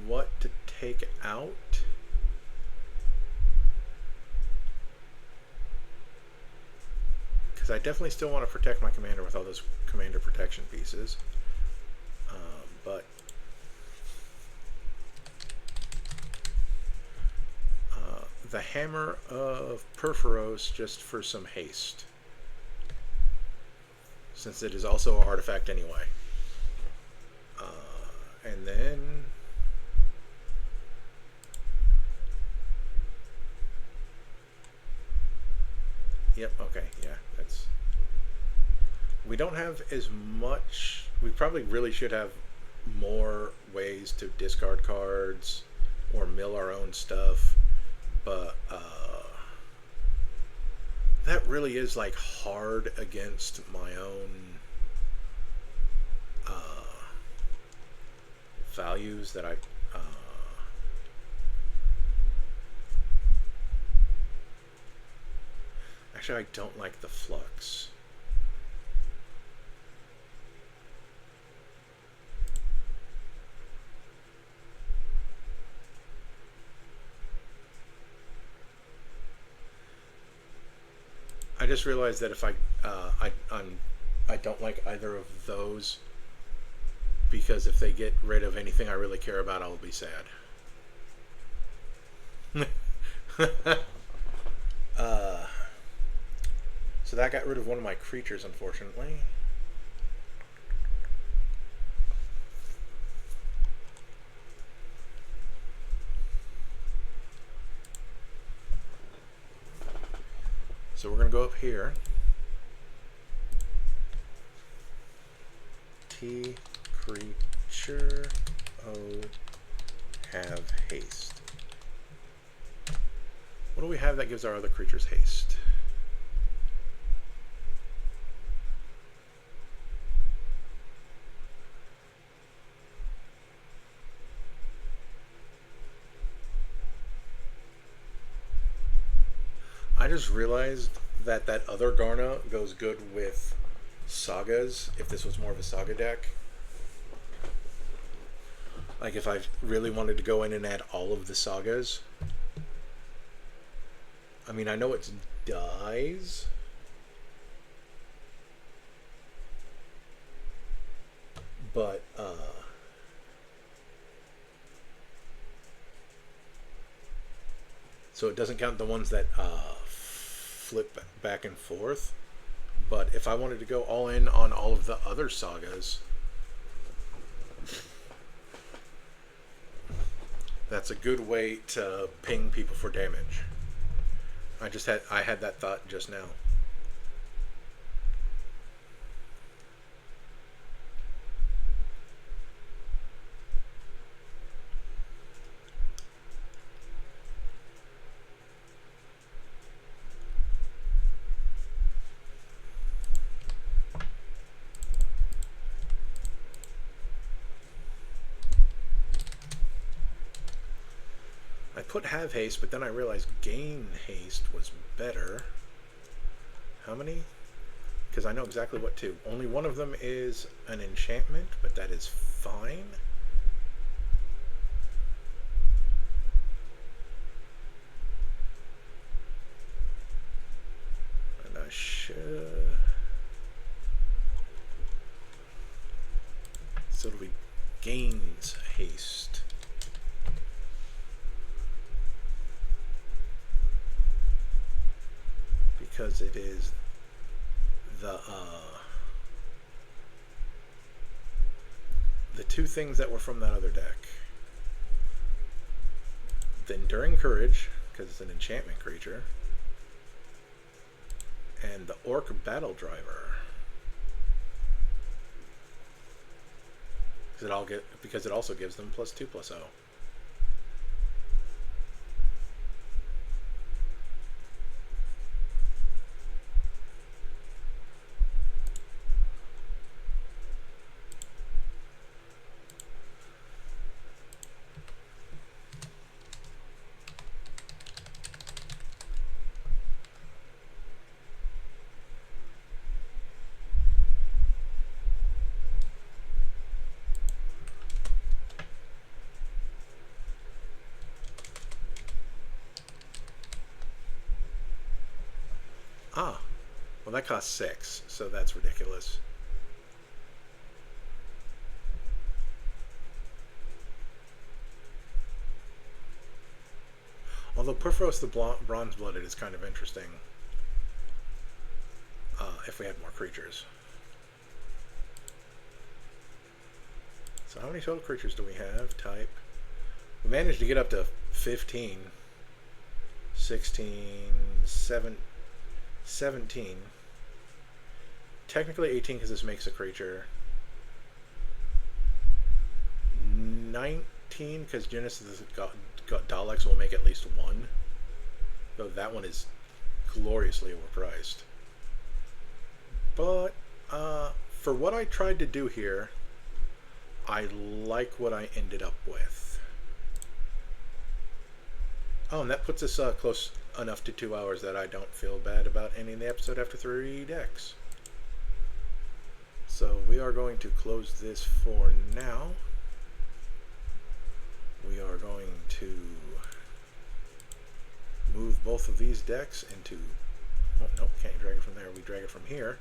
Speaker 1: what to take out, because I definitely still want to protect my commander with all those commander protection pieces, but the Hammer of Perforos just for some haste, since it is also an artifact anyway. And then yep, okay, yeah, that's, we don't have as much. We probably really should have more ways to discard cards or mill our own stuff, but that really is like hard against my own values that I actually I don't like the flux. I just realized that if I don't like either of those, because if they get rid of anything I really care about, I'll be sad. So that got rid of one of my creatures, unfortunately. So we're going to go up here. T creature O have haste. What do we have that gives our other creatures haste? I just realized that that other Garna goes good with sagas if this was more of a saga deck. Like if I really wanted to go in and add all of the sagas. I mean, I know it's dies, but so it doesn't count the ones that flip back and forth. But if I wanted to go all in on all of the other sagas, that's a good way to ping people for damage. I had that thought just now. Put have haste, but then I realized gain haste was better. How many? Because I know exactly what to. Only one of them is an enchantment, but that is fine. And I should. So it'll be gains haste. Because it is the two things that were from that other deck. The Enduring Courage, because it's an enchantment creature, and the Orc Battle Driver, because it also gives them +2/+0. Ah, well that costs 6, so that's ridiculous. Although Perforos the Bronze-Blooded is kind of interesting if we had more creatures. So how many total creatures do we have? Type. We managed to get up to 15, 16, 17. Technically 18 because this makes a creature. 19 because Genesis got Daleks will make at least one. Though that one is gloriously overpriced. But for what I tried to do here, I like what I ended up with. Oh, and that puts us close enough to 2 hours that I don't feel bad about ending the episode after 3 decks. So we are going to close this for now. We are going to move both of these decks into... Oh, nope, can't drag it from there. We drag it from here.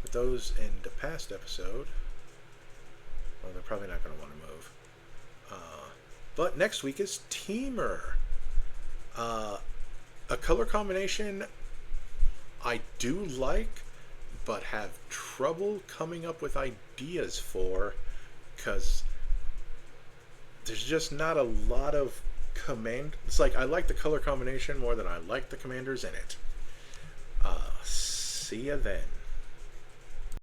Speaker 1: Put those in the past episode. Well, they're probably not going to want to move. But next week is Teamer. A color combination I do like, but have trouble coming up with ideas for, because there's just not a lot of command. It's like I like the color combination more than I like the commanders in it. See ya then.